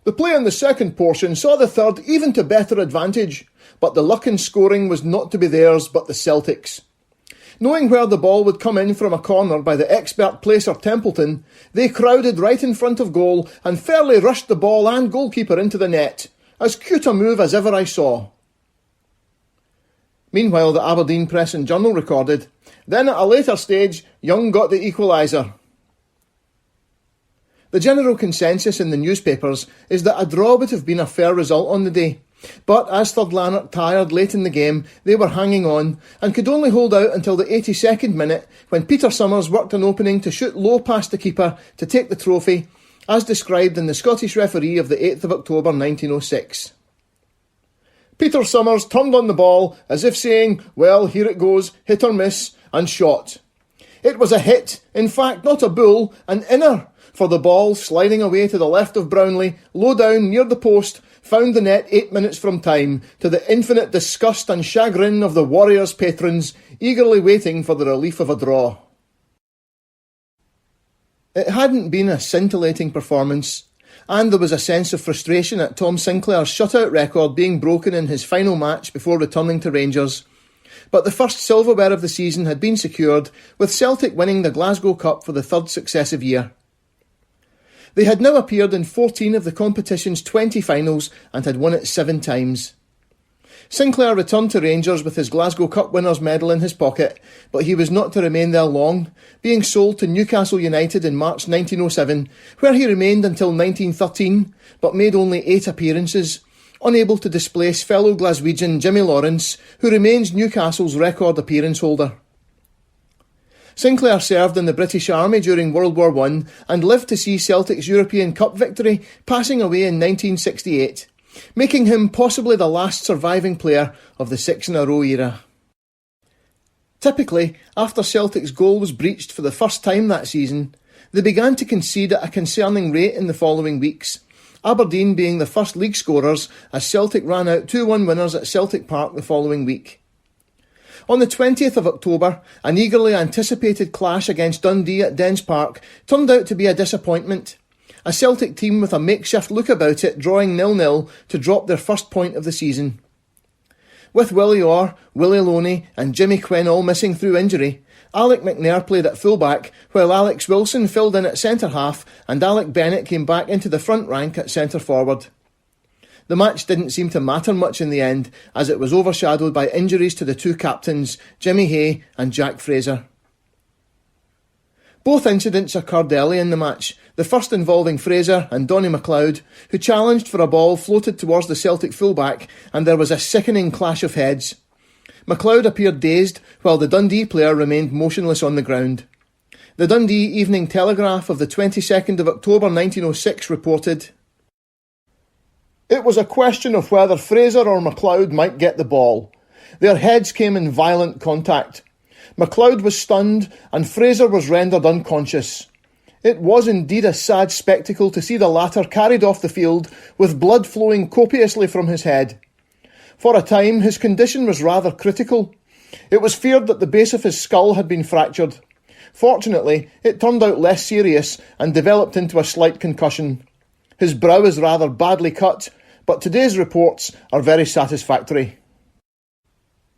"The play in the second portion saw the third even to better advantage, but the luck in scoring was not to be theirs but the Celtics. Knowing where the ball would come in from a corner by the expert placer Templeton, they crowded right in front of goal and fairly rushed the ball and goalkeeper into the net. As cute a move as ever I saw." Meanwhile, the Aberdeen Press and Journal recorded, "Then at a later stage, Young got the equaliser." The general consensus in the newspapers is that a draw would have been a fair result on the day. But as Third Lanark tired late in the game, they were hanging on and could only hold out until the 82nd minute when Peter Summers worked an opening to shoot low past the keeper to take the trophy, as described in the Scottish Referee of the 8th of October 1906. "Peter Summers turned on the ball as if saying, 'Well, here it goes, hit or miss,' and shot. It was a hit, in fact not a bull, an inner, for the ball, sliding away to the left of Brownlee, low down near the post, found the net 8 minutes from time, to the infinite disgust and chagrin of the Warriors' patrons, eagerly waiting for the relief of a draw." It hadn't been a scintillating performance, and there was a sense of frustration at Tom Sinclair's shutout record being broken in his final match before returning to Rangers. But the first silverware of the season had been secured, with Celtic winning the Glasgow Cup for the third successive year. They had now appeared in 14 of the competition's 20 finals and had won it 7 times. Sinclair returned to Rangers with his Glasgow Cup winners' medal in his pocket, but he was not to remain there long, being sold to Newcastle United in March 1907, where he remained until 1913, but made only 8 appearances, unable to displace fellow Glaswegian Jimmy Lawrence, who remains Newcastle's record appearance holder. Sinclair served in the British Army during World War I and lived to see Celtic's European Cup victory, passing away in 1968. Making him possibly the last surviving player of the 6-in-a-row era. Typically, after Celtic's goal was breached for the first time that season, they began to concede at a concerning rate in the following weeks, Aberdeen being the first league scorers as Celtic ran out 2-1 winners at Celtic Park the following week. On the 20th of October, an eagerly anticipated clash against Dundee at Dens Park turned out to be a disappointment. A Celtic team with a makeshift look about it drawing 0-0 to drop their first point of the season. With Willie Orr, Willie Loney and Jimmy Quinn all missing through injury, Alec McNair played at fullback while Alex Wilson filled in at centre-half and Alec Bennett came back into the front rank at centre-forward. The match didn't seem to matter much in the end as it was overshadowed by injuries to the 2 captains, Jimmy Hay and Jack Fraser. Both incidents occurred early in the match, the first involving Fraser and Donny McLeod, who challenged for a ball floated towards the Celtic fullback and there was a sickening clash of heads. McLeod appeared dazed while the Dundee player remained motionless on the ground. The Dundee Evening Telegraph of the 22nd of October 1906 reported, "It was a question of whether Fraser or McLeod might get the ball. Their heads came in violent contact. McLeod was stunned and Fraser was rendered unconscious. It was indeed a sad spectacle to see the latter carried off the field with blood flowing copiously from his head. For a time his condition was rather critical. It was feared that the base of his skull had been fractured. Fortunately, it turned out less serious and developed into a slight concussion. His brow is rather badly cut, but today's reports are very satisfactory."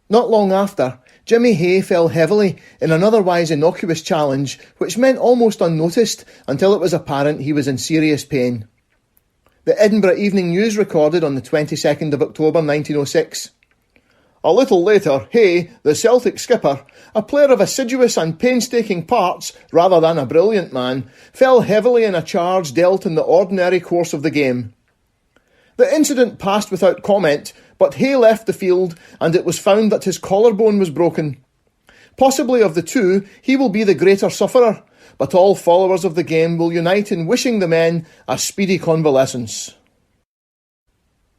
Not long after, Jimmy Hay fell heavily in an otherwise innocuous challenge, which went almost unnoticed until it was apparent he was in serious pain. The Edinburgh Evening News recorded on the 22nd of October 1906. "A little later, Hay, the Celtic skipper, a player of assiduous and painstaking parts rather than a brilliant man, fell heavily in a charge dealt in the ordinary course of the game. The incident passed without comment, but Hay left the field and it was found that his collarbone was broken. Possibly of the two, he will be the greater sufferer, but all followers of the game will unite in wishing the men a speedy convalescence."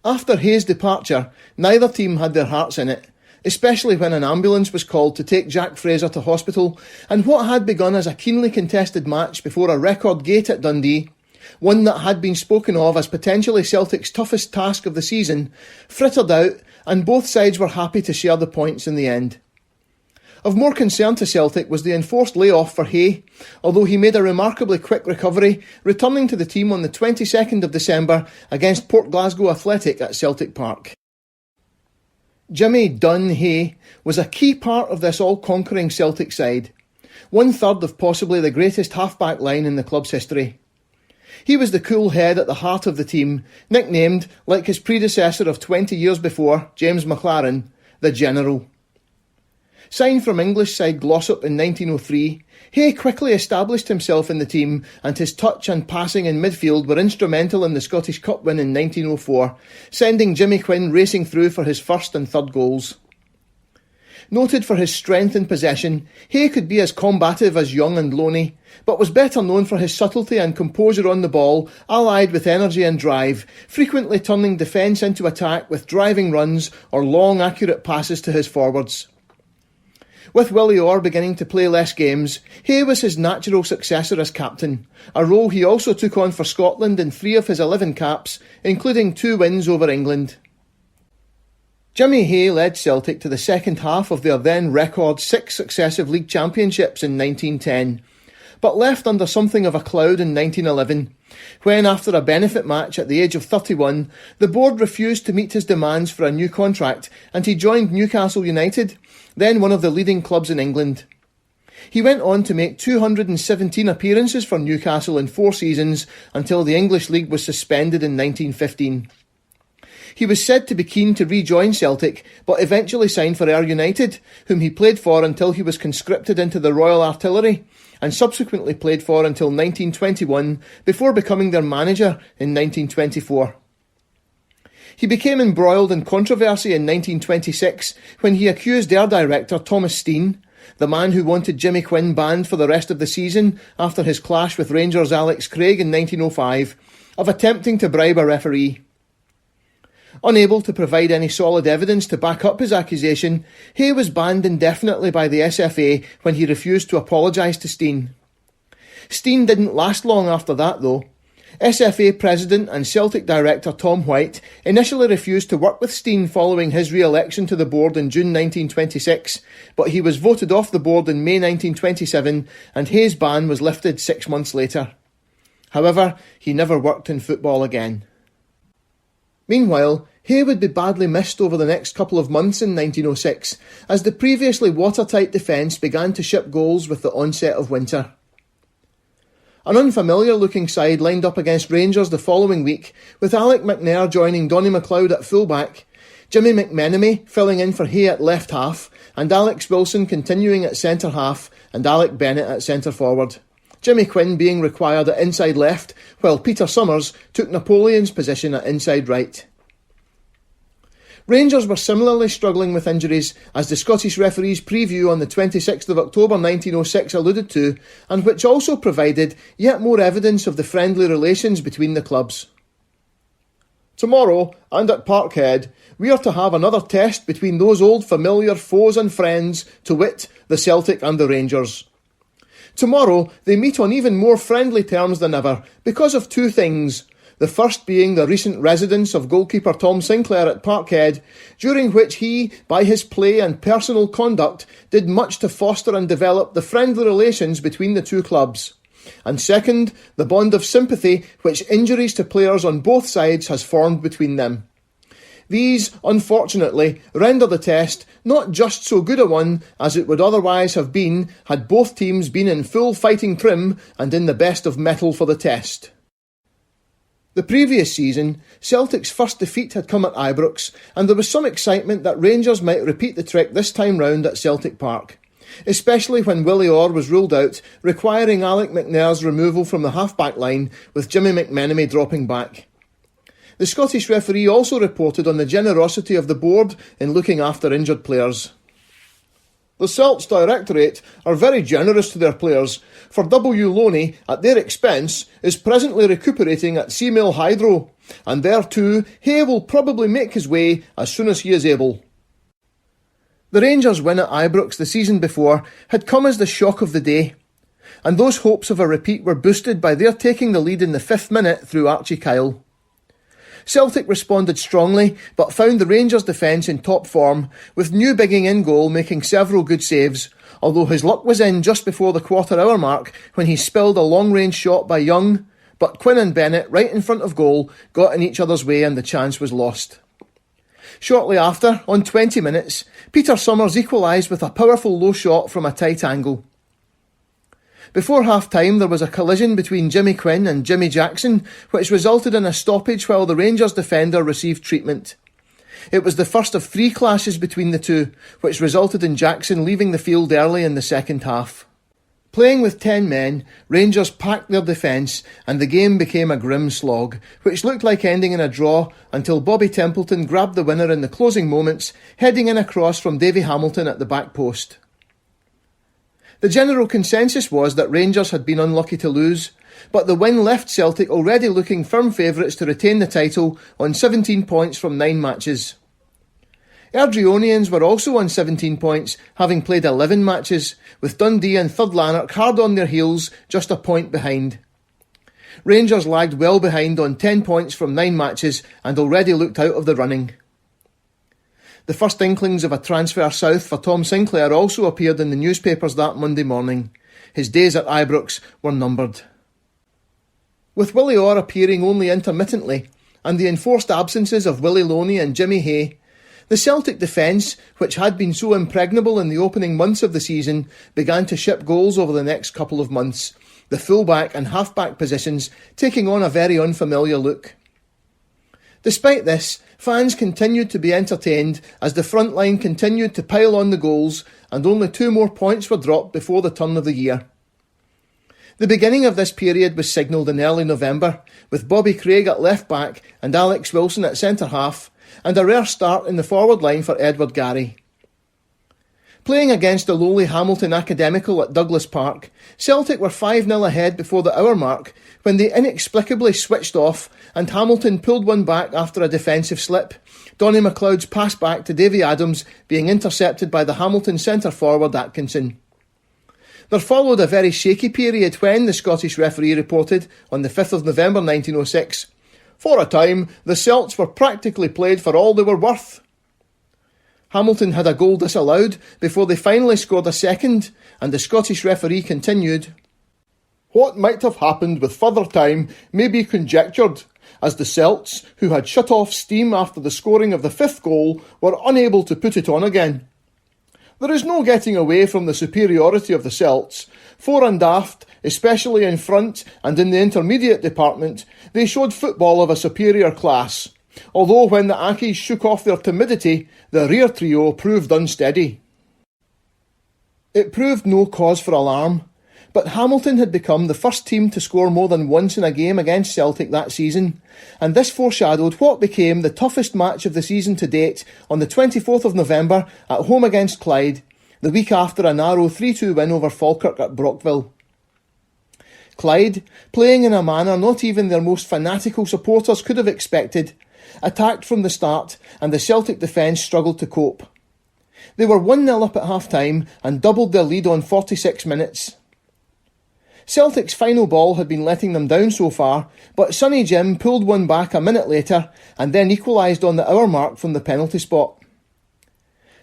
After Hay's departure, neither team had their hearts in it, especially when an ambulance was called to take Jack Fraser to hospital, and what had begun as a keenly contested match before a record gate at Dundee, one that had been spoken of as potentially Celtic's toughest task of the season, frittered out and both sides were happy to share the points in the end. Of more concern to Celtic was the enforced layoff for Hay, although he made a remarkably quick recovery, returning to the team on the 22nd of December against Port Glasgow Athletic at Celtic Park. Jimmy "Dun" Hay was a key part of this all-conquering Celtic side, 1/3 of possibly the greatest half-back line in the club's history. He was the cool head at the heart of the team, nicknamed, like his predecessor of 20 years before, James McLaren, the General. Signed from English side Glossop in 1903, Hay quickly established himself in the team and his touch and passing in midfield were instrumental in the Scottish Cup win in 1904, sending Jimmy Quinn racing through for his first and third goals. Noted for his strength in possession, Hay could be as combative as Young and Loney, but was better known for his subtlety and composure on the ball, allied with energy and drive, frequently turning defence into attack with driving runs or long accurate passes to his forwards. With Willie Orr beginning to play less games, Hay was his natural successor as captain, a role he also took on for Scotland in 3 of his 11 caps, including 2 wins over England. Jimmy Hay led Celtic to the second half of their then record 6 successive league championships in 1910, but left under something of a cloud in 1911, when, after a benefit match at the age of 31, the board refused to meet his demands for a new contract and he joined Newcastle United, then one of the leading clubs in England. He went on to make 217 appearances for Newcastle in 4 seasons until the English League was suspended in 1915. He was said to be keen to rejoin Celtic, but eventually signed for Ayr United, whom he played for until he was conscripted into the Royal Artillery, and subsequently played for until 1921, before becoming their manager in 1924. He became embroiled in controversy in 1926 when he accused Ayr director Thomas Steen, the man who wanted Jimmy Quinn banned for the rest of the season after his clash with Rangers' Alex Craig in 1905, of attempting to bribe a referee. Unable to provide any solid evidence to back up his accusation, Hay was banned indefinitely by the SFA when he refused to apologise to Steen. Steen didn't last long after that, though. SFA President and Celtic Director Tom White initially refused to work with Steen following his re-election to the board in June 1926, but he was voted off the board in May 1927 and Hay's ban was lifted 6 months later. However, he never worked in football again. Meanwhile, Hay would be badly missed over the next couple of months in 1906, as the previously watertight defence began to ship goals with the onset of winter. An unfamiliar-looking side lined up against Rangers the following week, with Alec McNair joining Donny McLeod at full-back, Jimmy McMenemy filling in for Hay at left half, and Alex Wilson continuing at centre-half, and Alec Bennett at centre-forward. Jimmy Quinn being required at inside left, while Peter Summers took Napoleon's position at inside right. Rangers were similarly struggling with injuries, as the Scottish referee's preview on the 26th of October 1906 alluded to, and which also provided yet more evidence of the friendly relations between the clubs. Tomorrow, and at Parkhead, we are to have another test between those old familiar foes and friends, to wit, the Celtic and the Rangers. Tomorrow, they meet on even more friendly terms than ever, because of 2 things. The first being the recent residence of goalkeeper Tom Sinclair at Parkhead, during which he, by his play and personal conduct, did much to foster and develop the friendly relations between the 2 clubs. And second, the bond of sympathy which injuries to players on both sides has formed between them. These, unfortunately, render the test not just so good a one as it would otherwise have been had both teams been in full fighting trim and in the best of mettle for the test. The previous season, Celtic's first defeat had come at Ibrox, and there was some excitement that Rangers might repeat the trick this time round at Celtic Park, especially when Willie Orr was ruled out, requiring Alec McNair's removal from the half-back line, with Jimmy McMenemy dropping back. The Scottish referee also reported on the generosity of the board in looking after injured players. The Celts Directorate are very generous to their players, for W. Loney, at their expense, is presently recuperating at Seamill Hydro, and there too Hay will probably make his way as soon as he is able. The Rangers' win at Ibrox the season before had come as the shock of the day, and those hopes of a repeat were boosted by their taking the lead in the 5th minute through Archie Kyle. Celtic responded strongly, but found the Rangers' defence in top form, with New Bigging in goal making several good saves, although his luck was in just before the quarter-hour mark when he spilled a long-range shot by Young, but Quinn and Bennett, right in front of goal, got in each other's way and the chance was lost. Shortly after, on 20 minutes, Peter Summers equalised with a powerful low shot from a tight angle. Before half-time, there was a collision between Jimmy Quinn and Jimmy Jackson, which resulted in a stoppage while the Rangers defender received treatment. It was the first of 3 clashes between the two, which resulted in Jackson leaving the field early in the second half. Playing with 10 men, Rangers packed their defence and the game became a grim slog, which looked like ending in a draw until Bobby Templeton grabbed the winner in the closing moments, heading in a cross from Davey Hamilton at the back post. The general consensus was that Rangers had been unlucky to lose, but the win left Celtic already looking firm favourites to retain the title on 17 points from 9 matches. Airdrieonians were also on 17 points, having played 11 matches, with Dundee and Third Lanark hard on their heels, just a point behind. Rangers lagged well behind on 10 points from 9 matches and already looked out of the running. The first inklings of a transfer south for Tom Sinclair also appeared in the newspapers that Monday morning. His days at Ibrox were numbered. With Willie Orr appearing only intermittently, and the enforced absences of Willie Loney and Jimmy Hay, the Celtic defence, which had been so impregnable in the opening months of the season, began to ship goals over the next couple of months, the full-back and half-back positions taking on a very unfamiliar look. Despite this, fans continued to be entertained as the front line continued to pile on the goals, and only 2 more points were dropped before the turn of the year. The beginning of this period was signalled in early November, with Bobby Craig at left-back and Alex Wilson at centre-half, and a rare start in the forward line for Edward Gary. Playing against the lowly Hamilton Academical at Douglas Park, Celtic were 5-0 ahead before the hour mark when they inexplicably switched off and Hamilton pulled one back after a defensive slip, Donny McLeod's pass back to Davey Adams being intercepted by the Hamilton centre-forward Atkinson. There followed a very shaky period when, the Scottish referee reported on the 5th of November 1906, "For a time, the Celts were practically played for all they were worth." Hamilton had a goal disallowed before they finally scored a second, and the Scottish referee continued, "What might have happened with further time may be conjectured, as the Celts, who had shut off steam after the scoring of the 5th goal, were unable to put it on again. There is no getting away from the superiority of the Celts. Fore and aft, especially in front and in the intermediate department, they showed football of a superior class, although when the Ackies shook off their timidity, the rear trio proved unsteady." It proved no cause for alarm, but Hamilton had become the first team to score more than once in a game against Celtic that season, and this foreshadowed what became the toughest match of the season to date on the 24th of November at home against Clyde, the week after a narrow 3-2 win over Falkirk at Brockville. Clyde, playing in a manner not even their most fanatical supporters could have expected, attacked from the start and the Celtic defence struggled to cope. They were 1-0 up at half-time and doubled their lead on 46 minutes. Celtic's final ball had been letting them down so far, but Sonny Jim pulled one back a minute later and then equalised on the hour mark from the penalty spot.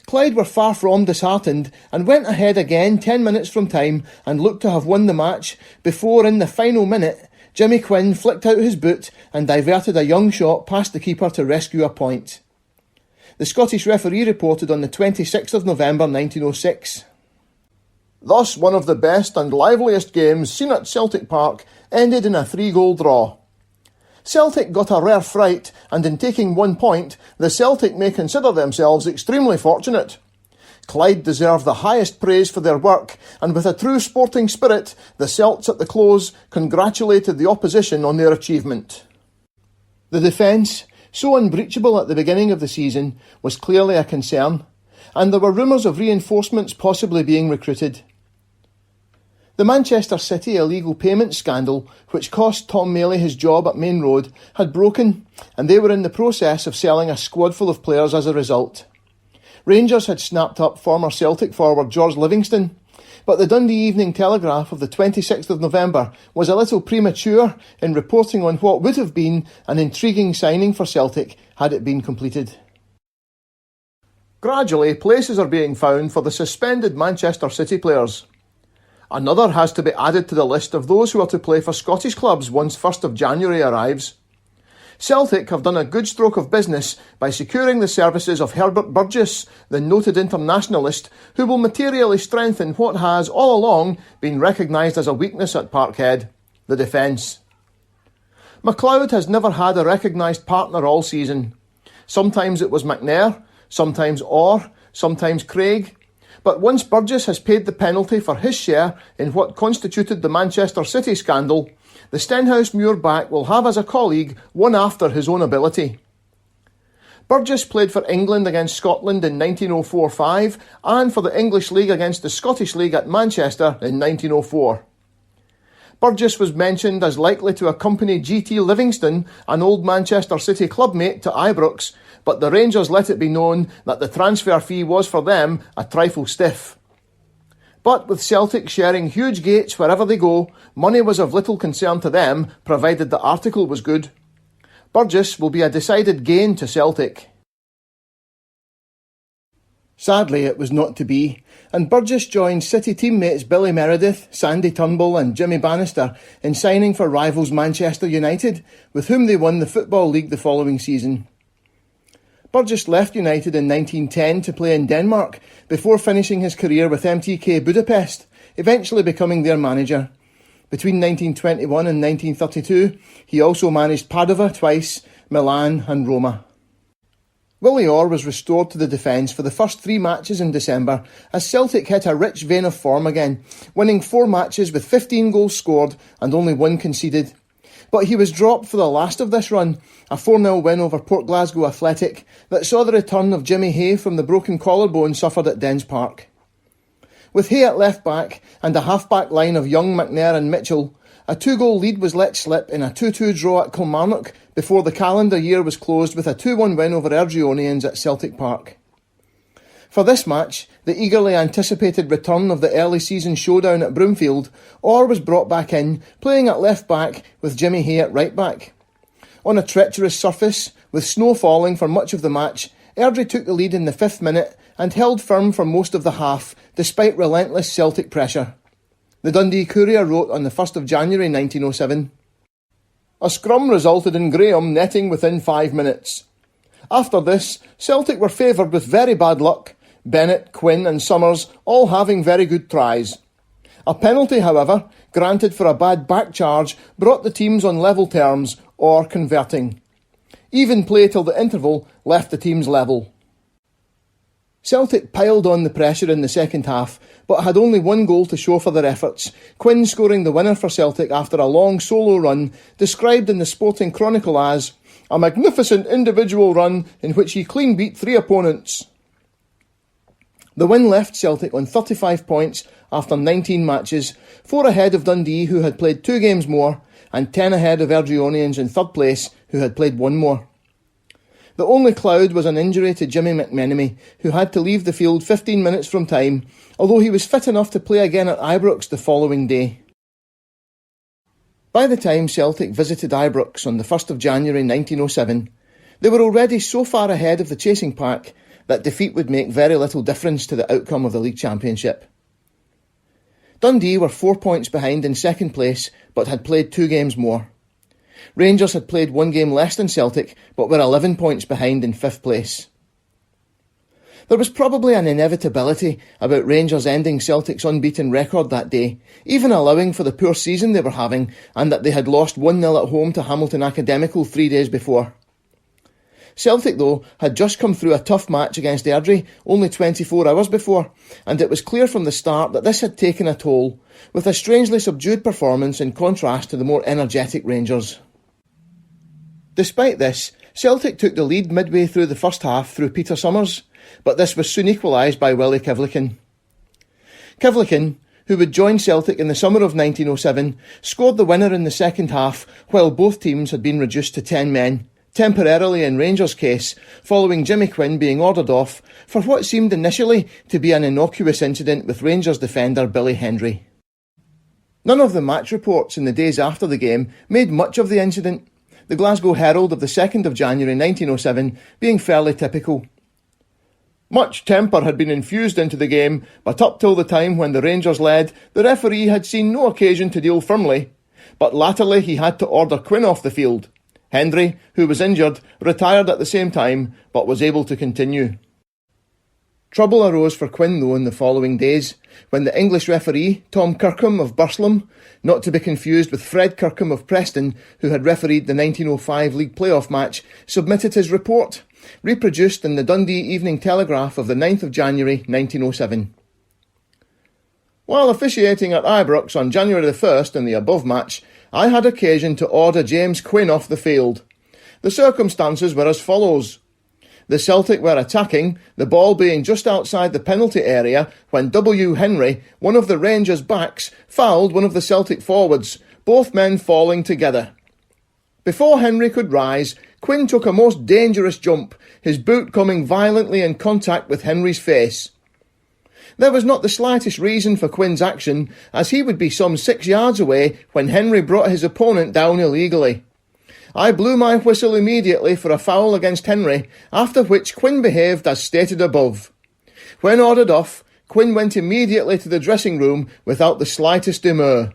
Clyde were far from disheartened and went ahead again 10 minutes from time and looked to have won the match before, in the final minute, Jimmy Quinn flicked out his boot and diverted a young shot past the keeper to rescue a point. The Scottish referee reported on the 26th of November 1906. "Thus one of the best and liveliest games seen at Celtic Park ended in a 3-goal draw. Celtic got a rare fright, and in taking 1 point, the Celtic may consider themselves extremely fortunate. Clyde deserve the highest praise for their work, and with a true sporting spirit, the Celts at the close congratulated the opposition on their achievement." The defence, so unbreachable at the beginning of the season, was clearly a concern, and there were rumours of reinforcements possibly being recruited. The Manchester City illegal payment scandal, which cost Tom Maley his job at Main Road, had broken, and they were in the process of selling a squad full of players as a result. Rangers had snapped up former Celtic forward George Livingston, but the Dundee Evening Telegraph of the 26th of November was a little premature in reporting on what would have been an intriguing signing for Celtic had it been completed. Gradually, places are being found for the suspended Manchester City players. Another has to be added to the list of those who are to play for Scottish clubs once 1st of January arrives. Celtic have done a good stroke of business by securing the services of Herbert Burgess, the noted internationalist, who will materially strengthen what has, all along, been recognised as a weakness at Parkhead, the defence. McLeod has never had a recognised partner all season. Sometimes it was McNair, sometimes Orr, sometimes Craig. But once Burgess has paid the penalty for his share in what constituted the Manchester City scandal, the Stenhouse-Muir back will have as a colleague one after his own ability. Burgess played for England against Scotland in 1904-05 and for the English League against the Scottish League at Manchester in 1904. Burgess was mentioned as likely to accompany G.T. Livingston, an old Manchester City clubmate, to Ibrox, but the Rangers let it be known that the transfer fee was for them a trifle stiff. But with Celtic sharing huge gates wherever they go, money was of little concern to them, provided the article was good. Burgess will be a decided gain to Celtic. Sadly, it was not to be, and Burgess joined City teammates Billy Meredith, Sandy Turnbull and Jimmy Bannister in signing for rivals Manchester United, with whom they won the Football League the following season. Burgess left United in 1910 to play in Denmark before finishing his career with MTK Budapest, eventually becoming their manager. Between 1921 and 1932, he also managed Padova twice, Milan and Roma. Willie Orr was restored to the defence for the first 3 matches in December as Celtic hit a rich vein of form again, winning 4 matches with 15 goals scored and only 1 conceded. But he was dropped for the last of this run, a 4-0 win over Port Glasgow Athletic that saw the return of Jimmy Hay from the broken collarbone suffered at Dens Park. With Hay at left-back and a half-back line of Young, McNair and Mitchell, a 2-goal lead was let slip in a 2-2 draw at Kilmarnock before the calendar year was closed with a 2-1 win over Ergionians at Celtic Park. For this match, the eagerly anticipated return of the early season showdown at Broomfield, Orr was brought back in, playing at left-back with Jimmy Hay at right-back. On a treacherous surface, with snow falling for much of the match, Airdrie took the lead in the 5th minute and held firm for most of the half, despite relentless Celtic pressure. The Dundee Courier wrote on the 1st of January 1907, "A scrum resulted in Graham netting within 5 minutes. After this, Celtic were favoured with very bad luck, Bennett, Quinn and Summers all having very good tries. A penalty, however, granted for a bad back charge, brought the teams on level terms, or converting. Even play till the interval left the teams level." Celtic piled on the pressure in the second half, but had only 1 goal to show for their efforts, Quinn scoring the winner for Celtic after a long solo run, described in the Sporting Chronicle as "a magnificent individual run in which he clean beat 3 opponents." The win left Celtic on 35 points after 19 matches, 4 ahead of Dundee, who had played 2 games more, and 10 ahead of Ergionians in 3rd place, who had played 1 more. The only cloud was an injury to Jimmy McMenemy, who had to leave the field 15 minutes from time, although he was fit enough to play again at Ibrox the following day. By the time Celtic visited Ibrox on the 1st of January 1907, they were already so far ahead of the chasing pack that defeat would make very little difference to the outcome of the League Championship. Dundee were 4 points behind in 2nd place, but had played 2 games more. Rangers had played 1 game less than Celtic, but were 11 points behind in 5th place. There was probably an inevitability about Rangers ending Celtic's unbeaten record that day, even allowing for the poor season they were having, and that they had lost 1-0 at home to Hamilton Academical 3 days before. Celtic, though, had just come through a tough match against Airdrie only 24 hours before, and it was clear from the start that this had taken a toll, with a strangely subdued performance in contrast to the more energetic Rangers. Despite this, Celtic took the lead midway through the first half through Peter Summers, but this was soon equalised by Willie Kivlikin. Kivlikin, who would join Celtic in the summer of 1907, scored the winner in the second half, while both teams had been reduced to 10 men, temporarily in Rangers' case, following Jimmy Quinn being ordered off for what seemed initially to be an innocuous incident with Rangers defender Billy Hendry. None of the match reports in the days after the game made much of the incident, the Glasgow Herald of the 2nd of January 1907 being fairly typical. "Much temper had been infused into the game, but up till the time when the Rangers led, the referee had seen no occasion to deal firmly. But latterly he had to order Quinn off the field. Hendry, who was injured, retired at the same time, but was able to continue." Trouble arose for Quinn, though, in the following days, when the English referee, Tom Kirkham of Burslem, not to be confused with Fred Kirkham of Preston, who had refereed the 1905 League playoff match, submitted his report, reproduced in the Dundee Evening Telegraph of the 9th of January 1907. "While officiating at Ibrox on January the 1st in the above match, I had occasion to order James Quinn off the field. The circumstances were as follows. The Celtic were attacking, the ball being just outside the penalty area, when W. Henry, one of the Rangers' backs, fouled one of the Celtic forwards, both men falling together. Before Henry could rise, Quinn took a most dangerous jump, his boot coming violently in contact with Henry's face. There was not the slightest reason for Quinn's action, as he would be some 6 yards away when Henry brought his opponent down illegally. I blew my whistle immediately for a foul against Henry, after which Quinn behaved as stated above. When ordered off, Quinn went immediately to the dressing room without the slightest demur.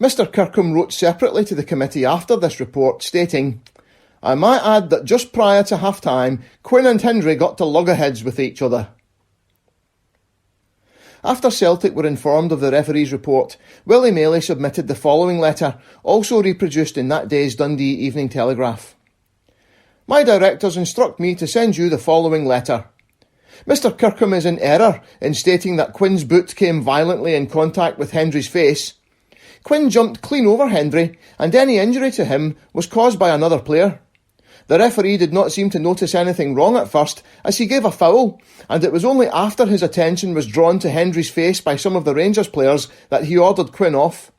Mr. Kirkham wrote separately to the committee after this report, stating, "I might add that just prior to half-time, Quinn and Hendry got to loggerheads with each other." After Celtic were informed of the referee's report, Willie Maley submitted the following letter, also reproduced in that day's Dundee Evening Telegraph. "My directors instruct me to send you the following letter. Mr. Kirkham is in error in stating that Quinn's boot came violently in contact with Hendry's face. Quinn jumped clean over Hendry, and any injury to him was caused by another player. The referee did not seem to notice anything wrong at first, as he gave a foul, and it was only after his attention was drawn to Hendry's face by some of the Rangers players that he ordered Quinn off.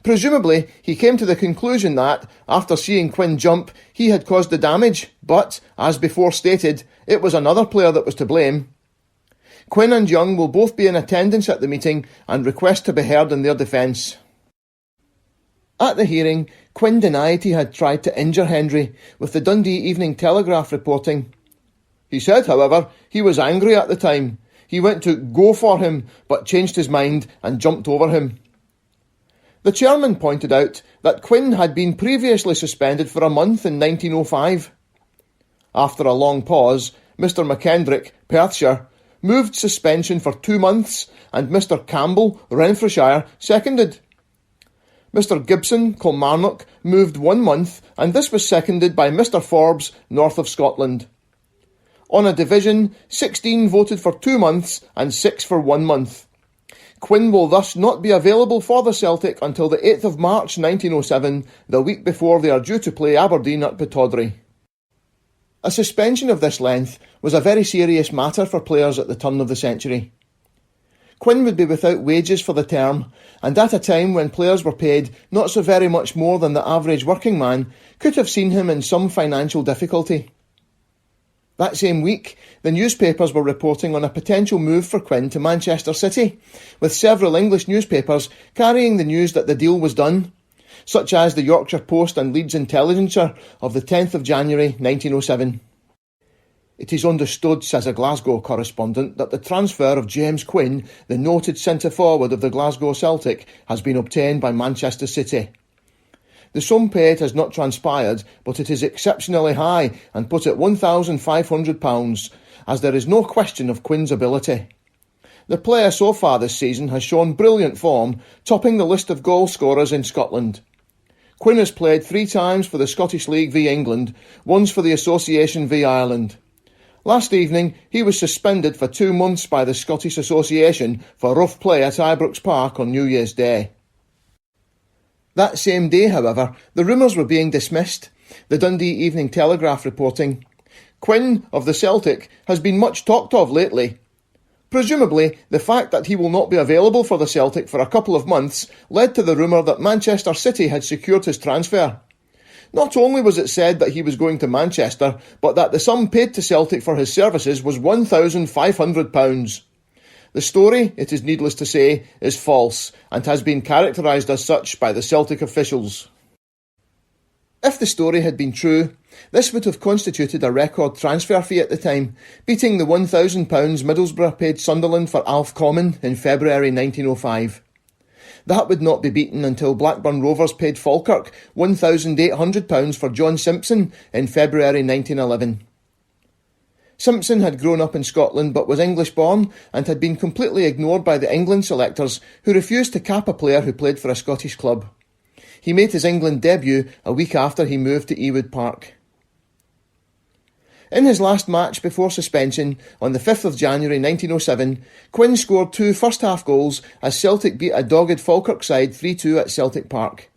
Presumably, he came to the conclusion that, after seeing Quinn jump, he had caused the damage, but, as before stated, it was another player that was to blame. Quinn and Young will both be in attendance at the meeting and request to be heard in their defence." At the hearing, Quinn denied he had tried to injure Hendry, with the Dundee Evening Telegraph reporting, "He said, however, he was angry at the time. He went to go for him, but changed his mind and jumped over him." The chairman pointed out that Quinn had been previously suspended for a month in 1905. After a long pause, Mr. McKendrick, Perthshire, moved suspension for 2 months, and Mr. Campbell, Renfrewshire, seconded. Mr. Gibson, Kilmarnock, moved 1 month, and this was seconded by Mr. Forbes, North of Scotland. On a division, 16 voted for 2 months and 6 for 1 month. Quinn will thus not be available for the Celtic until the 8th of March 1907, the week before they are due to play Aberdeen at Pittodrie. A suspension of this length was a very serious matter for players at the turn of the century. Quinn would be without wages for the term, and at a time when players were paid not so very much more than the average working man, could have seen him in some financial difficulty. That same week, the newspapers were reporting on a potential move for Quinn to Manchester City, with several English newspapers carrying the news that the deal was done, such as the Yorkshire Post and Leeds Intelligencer of the 10th of January 1907. "It is understood," says a Glasgow correspondent, "that the transfer of James Quinn, the noted centre-forward of the Glasgow Celtic, has been obtained by Manchester City. The sum paid has not transpired, but it is exceptionally high and put at £1,500, as there is no question of Quinn's ability. The player so far this season has shown brilliant form, topping the list of goal scorers in Scotland. Quinn has played 3 times for the Scottish League v England, once for the Association v Ireland. Last evening, he was suspended for 2 months by the Scottish Association for rough play at Ibrox Park on New Year's Day." That same day, however, the rumours were being dismissed, the Dundee Evening Telegraph reporting, "Quinn, of the Celtic, has been much talked of lately. Presumably, the fact that he will not be available for the Celtic for a couple of months led to the rumour that Manchester City had secured his transfer. Not only was it said that he was going to Manchester, but that the sum paid to Celtic for his services was £1,500. The story, it is needless to say, is false, and has been characterised as such by the Celtic officials." If the story had been true, this would have constituted a record transfer fee at the time, beating the £1,000 Middlesbrough paid Sunderland for Alf Common in February 1905. That would not be beaten until Blackburn Rovers paid Falkirk £1,800 for John Simpson in February 1911. Simpson had grown up in Scotland but was English-born and had been completely ignored by the England selectors, who refused to cap a player who played for a Scottish club. He made his England debut a week after he moved to Ewood Park. In his last match before suspension, on the 5th of January 1907, Quinn scored 2 first-half goals as Celtic beat a dogged Falkirk side 3-2 at Celtic Park.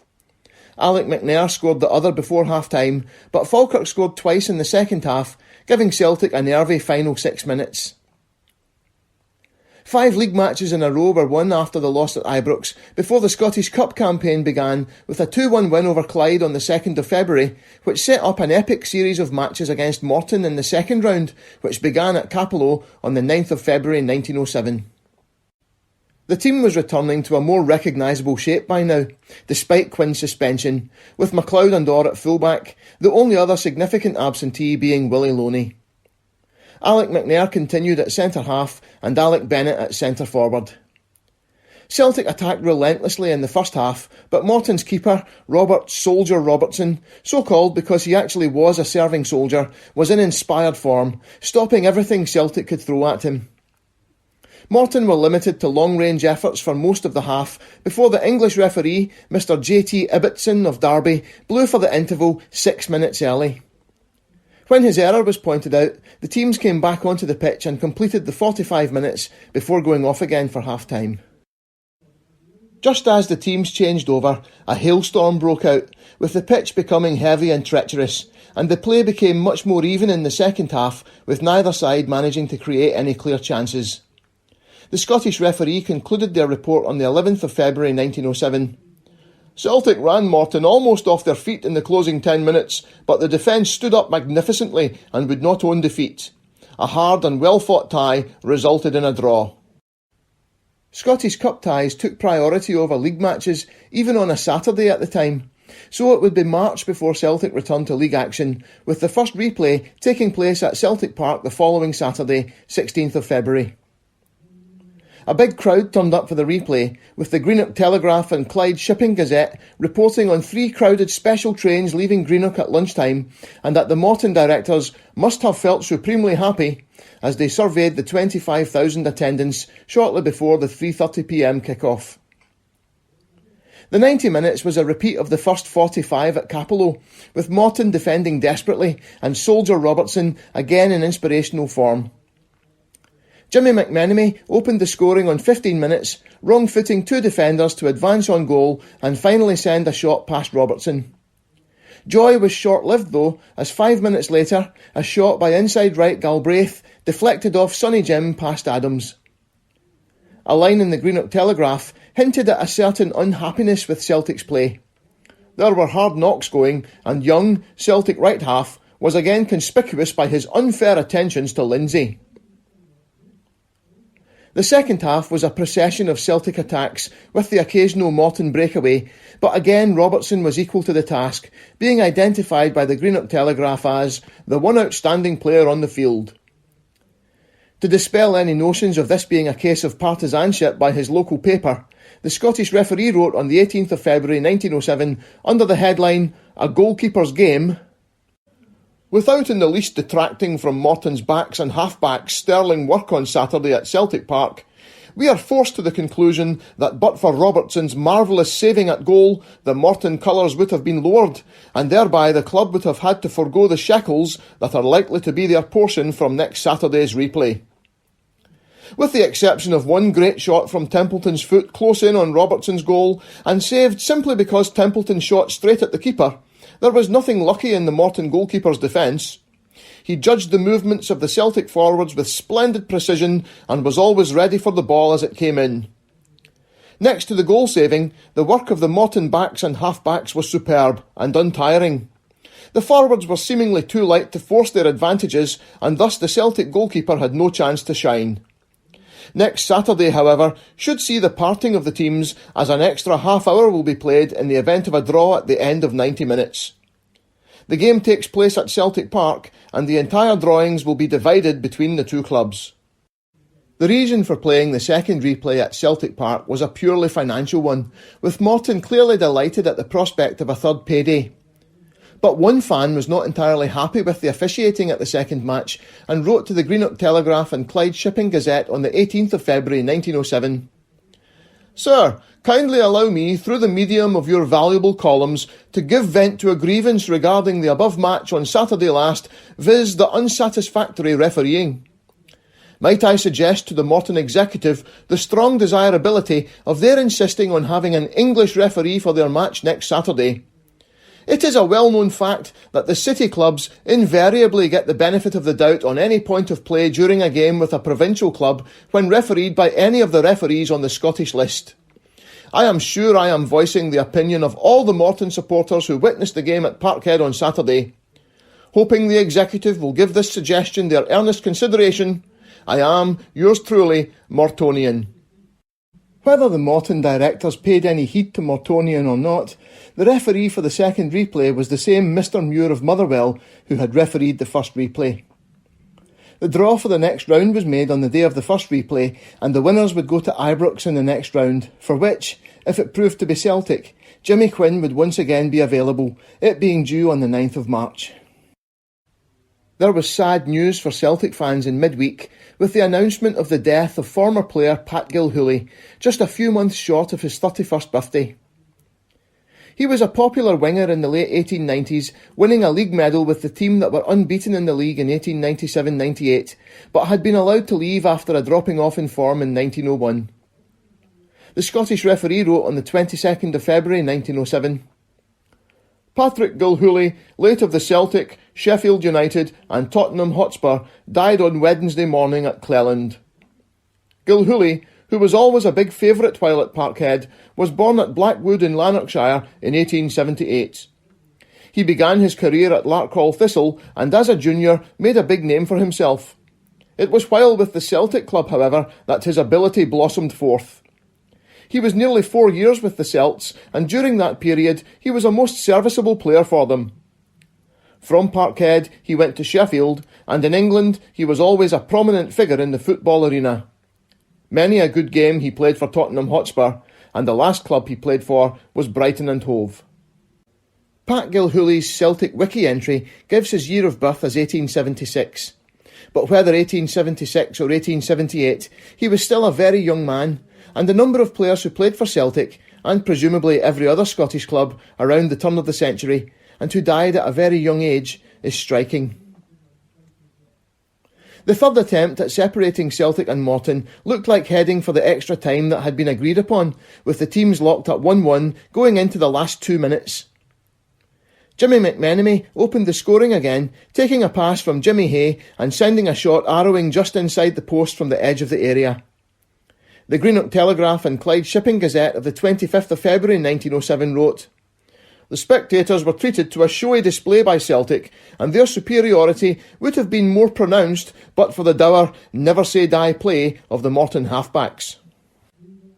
Alec McNair scored the other before half-time, but Falkirk scored twice in the second half, giving Celtic a nervy final 6 minutes. 5 league matches in a row were won after the loss at Ibrox, before the Scottish Cup campaign began with a 2-1 win over Clyde on the 2nd of February, which set up an epic series of matches against Morton in the second round, which began at Capello on the 9th of February 1907. The team was returning to a more recognisable shape by now, despite Quinn's suspension, with MacLeod and Orr at fullback, the only other significant absentee being Willie Loney. Alec McNair continued at centre-half and Alec Bennett at centre-forward. Celtic attacked relentlessly in the first half, but Morton's keeper, Robert Soldier Robertson, so called because he actually was a serving soldier, was in inspired form, stopping everything Celtic could throw at him. Morton were limited to long-range efforts for most of the half before the English referee, Mr J.T. Ibbotson of Derby, blew for the interval 6 minutes early. When his error was pointed out, the teams came back onto the pitch and completed the 45 minutes before going off again for half-time. Just as the teams changed over, a hailstorm broke out, with the pitch becoming heavy and treacherous, and the play became much more even in the second half, with neither side managing to create any clear chances. The Scottish referee concluded their report on the 11th of February 1907. Celtic ran Morton almost off their feet in the closing 10 minutes, but the defence stood up magnificently and would not own defeat. A hard and well-fought tie resulted in a draw. Scottish Cup ties took priority over league matches, even on a Saturday at the time, so it would be March before Celtic returned to league action, with the first replay taking place at Celtic Park the following Saturday, 16th of February. A big crowd turned up for the replay, with the Greenock Telegraph and Clyde Shipping Gazette reporting on 3 crowded special trains leaving Greenock at lunchtime, and that the Morton directors must have felt supremely happy as they surveyed the 25,000 attendants shortly before the 3:30pm kick-off. The 90 minutes was a repeat of the first 45 at Capello, with Morton defending desperately and Soldier Robertson again in inspirational form. Jimmy McMenemy opened the scoring on 15 minutes, wrong-footing 2 defenders to advance on goal and finally send a shot past Robertson. Joy was short-lived though, as 5 minutes later, a shot by inside right Galbraith deflected off Sonny Jim past Adams. A line in the Greenock Telegraph hinted at a certain unhappiness with Celtic's play. There were hard knocks going, and young, Celtic right half was again conspicuous by his unfair attentions to Lindsay. The second half was a procession of Celtic attacks, with the occasional Morton breakaway, but again Robertson was equal to the task, being identified by the Greenock Telegraph as the one outstanding player on the field. To dispel any notions of this being a case of partisanship by his local paper, the Scottish referee wrote on the 18th of February 1907, under the headline, "A Goalkeeper's Game," without in the least detracting from Morton's backs and half-backs' sterling work on Saturday at Celtic Park, we are forced to the conclusion that but for Robertson's marvellous saving at goal, the Morton colours would have been lowered, and thereby the club would have had to forgo the shekels that are likely to be their portion from next Saturday's replay. With the exception of one great shot from Templeton's foot close in on Robertson's goal, and saved simply because Templeton shot straight at the keeper, there was nothing lucky in the Morton goalkeeper's defence. He judged the movements of the Celtic forwards with splendid precision and was always ready for the ball as it came in. Next to the goal saving, the work of the Morton backs and half-backs was superb and untiring. The forwards were seemingly too light to force their advantages, and thus the Celtic goalkeeper had no chance to shine. Next Saturday, however, should see the parting of the teams, as an extra half hour will be played in the event of a draw at the end of 90 minutes. The game takes place at Celtic Park, and the entire drawings will be divided between the two clubs. The reason for playing the second replay at Celtic Park was a purely financial one, with Morton clearly delighted at the prospect of a third payday. But one fan was not entirely happy with the officiating at the second match and wrote to the Greenock Telegraph and Clyde Shipping Gazette on the 18th of February 1907. "Sir, kindly allow me, through the medium of your valuable columns, to give vent to a grievance regarding the above match on Saturday last, viz. the unsatisfactory refereeing. Might I suggest to the Morton executive the strong desirability of their insisting on having an English referee for their match next Saturday? It is a well-known fact that the city clubs invariably get the benefit of the doubt on any point of play during a game with a provincial club when refereed by any of the referees on the Scottish list. I am sure I am voicing the opinion of all the Morton supporters who witnessed the game at Parkhead on Saturday. Hoping the executive will give this suggestion their earnest consideration, I am, yours truly, Mortonian." Whether the Morton directors paid any heed to Mortonian or not, the referee for the second replay was the same Mr Muir of Motherwell who had refereed the first replay. The draw for the next round was made on the day of the first replay, and the winners would go to Ibrox in the next round, for which, if it proved to be Celtic, Jimmy Quinn would once again be available, it being due on the 9th of March. There was sad news for Celtic fans in midweek with the announcement of the death of former player Pat Gilhooley, just a few months short of his 31st birthday. He was a popular winger in the late 1890s, winning a league medal with the team that were unbeaten in the league in 1897-98, but had been allowed to leave after a dropping off in form in 1901. The Scottish referee wrote on the 22nd of February 1907, "Patrick Gilhooley, late of the Celtic, Sheffield United and Tottenham Hotspur, died on Wednesday morning at Cleland." Gilhooley, who was always a big favourite while at Parkhead, was born at Blackwood in Lanarkshire in 1878. He began his career at Larkhall Thistle and as a junior made a big name for himself. It was while with the Celtic club, however, that his ability blossomed forth. He was nearly 4 years with the Celts, and during that period he was a most serviceable player for them. From Parkhead he went to Sheffield, and in England he was always a prominent figure in the football arena. Many a good game he played for Tottenham Hotspur, and the last club he played for was Brighton and Hove. Pat Gilhooley's Celtic Wiki entry gives his year of birth as 1876. But whether 1876 or 1878, he was still a very young man, and the number of players who played for Celtic, and presumably every other Scottish club around the turn of the century, and who died at a very young age, is striking. The third attempt at separating Celtic and Morton looked like heading for the extra time that had been agreed upon, with the teams locked at 1-1 going into the last 2 minutes. Jimmy McMenemy opened the scoring again, taking a pass from Jimmy Hay and sending a shot arrowing just inside the post from the edge of the area. The Greenock Telegraph and Clyde Shipping Gazette of the 25th of February 1907 wrote, "The spectators were treated to a showy display by Celtic, and their superiority would have been more pronounced but for the dour, never-say-die play of the Morton halfbacks."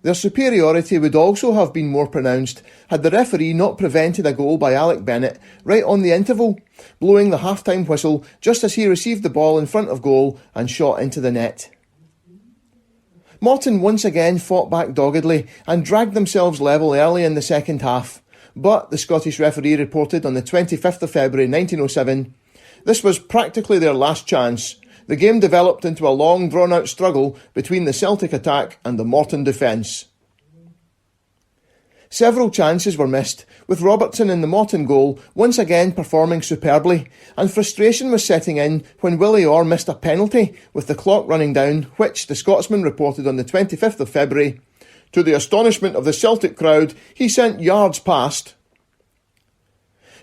Their superiority would also have been more pronounced had the referee not prevented a goal by Alec Bennett right on the interval, blowing the half-time whistle just as he received the ball in front of goal and shot into the net. Morton once again fought back doggedly and dragged themselves level early in the second half, but, the Scottish referee reported on the 25th of February 1907, this was practically their last chance. The game developed into a long drawn-out struggle between the Celtic attack and the Morton defence. Several chances were missed, with Robertson in the Morton goal once again performing superbly, and frustration was setting in when Willie Orr missed a penalty, with the clock running down, which, the Scotsman reported on the 25th of February, "To the astonishment of the Celtic crowd, he sent yards past."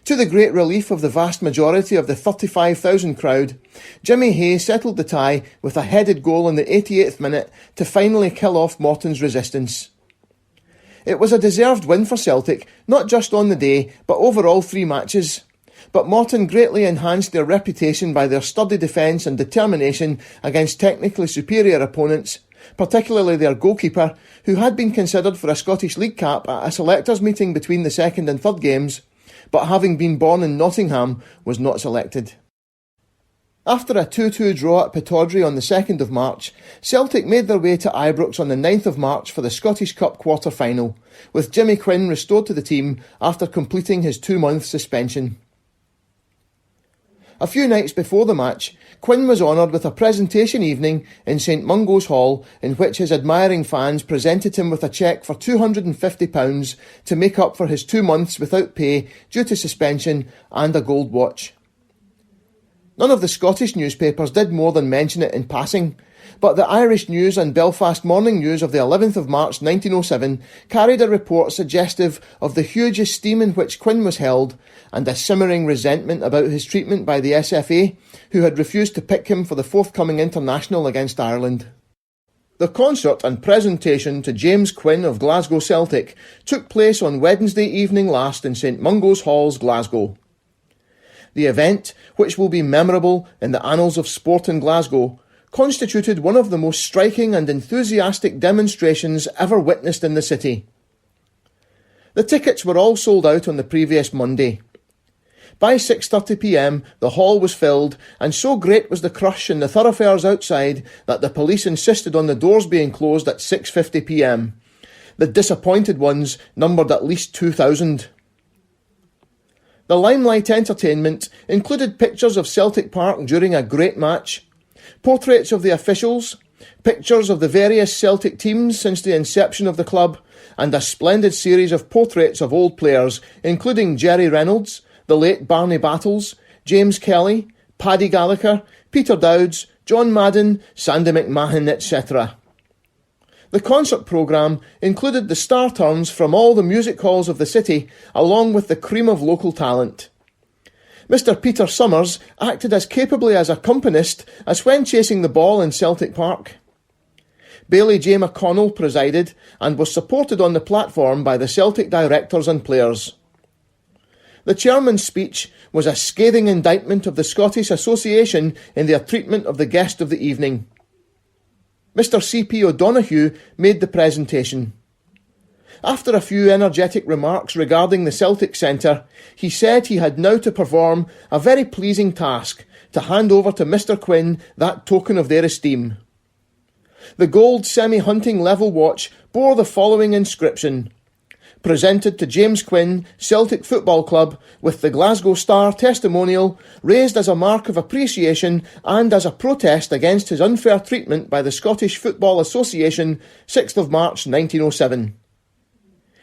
To the great relief of the vast majority of the 35,000 crowd, Jimmy Hay settled the tie with a headed goal in the 88th minute to finally kill off Morton's resistance. It was a deserved win for Celtic, not just on the day, but over all 3 matches. But Morton greatly enhanced their reputation by their sturdy defence and determination against technically superior opponents, particularly their goalkeeper, who had been considered for a Scottish League cap at a selectors' meeting between the second and third games, but having been born in Nottingham, was not selected. After a 2-2 draw at Pittodrie on the 2nd of March, Celtic made their way to Ibrox on the 9th of March for the Scottish Cup quarter-final, with Jimmy Quinn restored to the team after completing his 2-month suspension. A few nights before the match, Quinn was honoured with a presentation evening in St Mungo's Hall, in which his admiring fans presented him with a cheque for £250 to make up for his 2 months without pay due to suspension and a gold watch. None of the Scottish newspapers did more than mention it in passing, but the Irish News and Belfast Morning News of the 11th of March 1907 carried a report suggestive of the huge esteem in which Quinn was held and a simmering resentment about his treatment by the SFA, who had refused to pick him for the forthcoming international against Ireland. The concert and presentation to James Quinn of Glasgow Celtic took place on Wednesday evening last in St Mungo's Halls, Glasgow. The event, which will be memorable in the annals of sport in Glasgow, constituted one of the most striking and enthusiastic demonstrations ever witnessed in the city. The tickets were all sold out on the previous Monday. By 6:30 p.m, the hall was filled, and so great was the crush in the thoroughfares outside that the police insisted on the doors being closed at 6:50 p.m. The disappointed ones numbered at least 2,000. The limelight entertainment included pictures of Celtic Park during a great match, portraits of the officials, pictures of the various Celtic teams since the inception of the club, and a splendid series of portraits of old players, including Jerry Reynolds, the late Barney Battles, James Kelly, Paddy Gallagher, Peter Dowds, John Madden, Sandy McMahon, etc. The concert programme included the star turns from all the music halls of the city, along with the cream of local talent. Mr. Peter Summers acted as capably as accompanist as when chasing the ball in Celtic Park. Bailey J. McConnell presided and was supported on the platform by the Celtic directors and players. The chairman's speech was a scathing indictment of the Scottish Association in their treatment of the guest of the evening. Mr. C.P. O'Donoghue made the presentation. After a few energetic remarks regarding the Celtic Centre, he said he had now to perform a very pleasing task to hand over to Mr. Quinn that token of their esteem. The gold semi-hunting level watch bore the following inscription: presented to James Quinn, Celtic Football Club, with the Glasgow Star testimonial, raised as a mark of appreciation and as a protest against his unfair treatment by the Scottish Football Association, 6th of March 1907.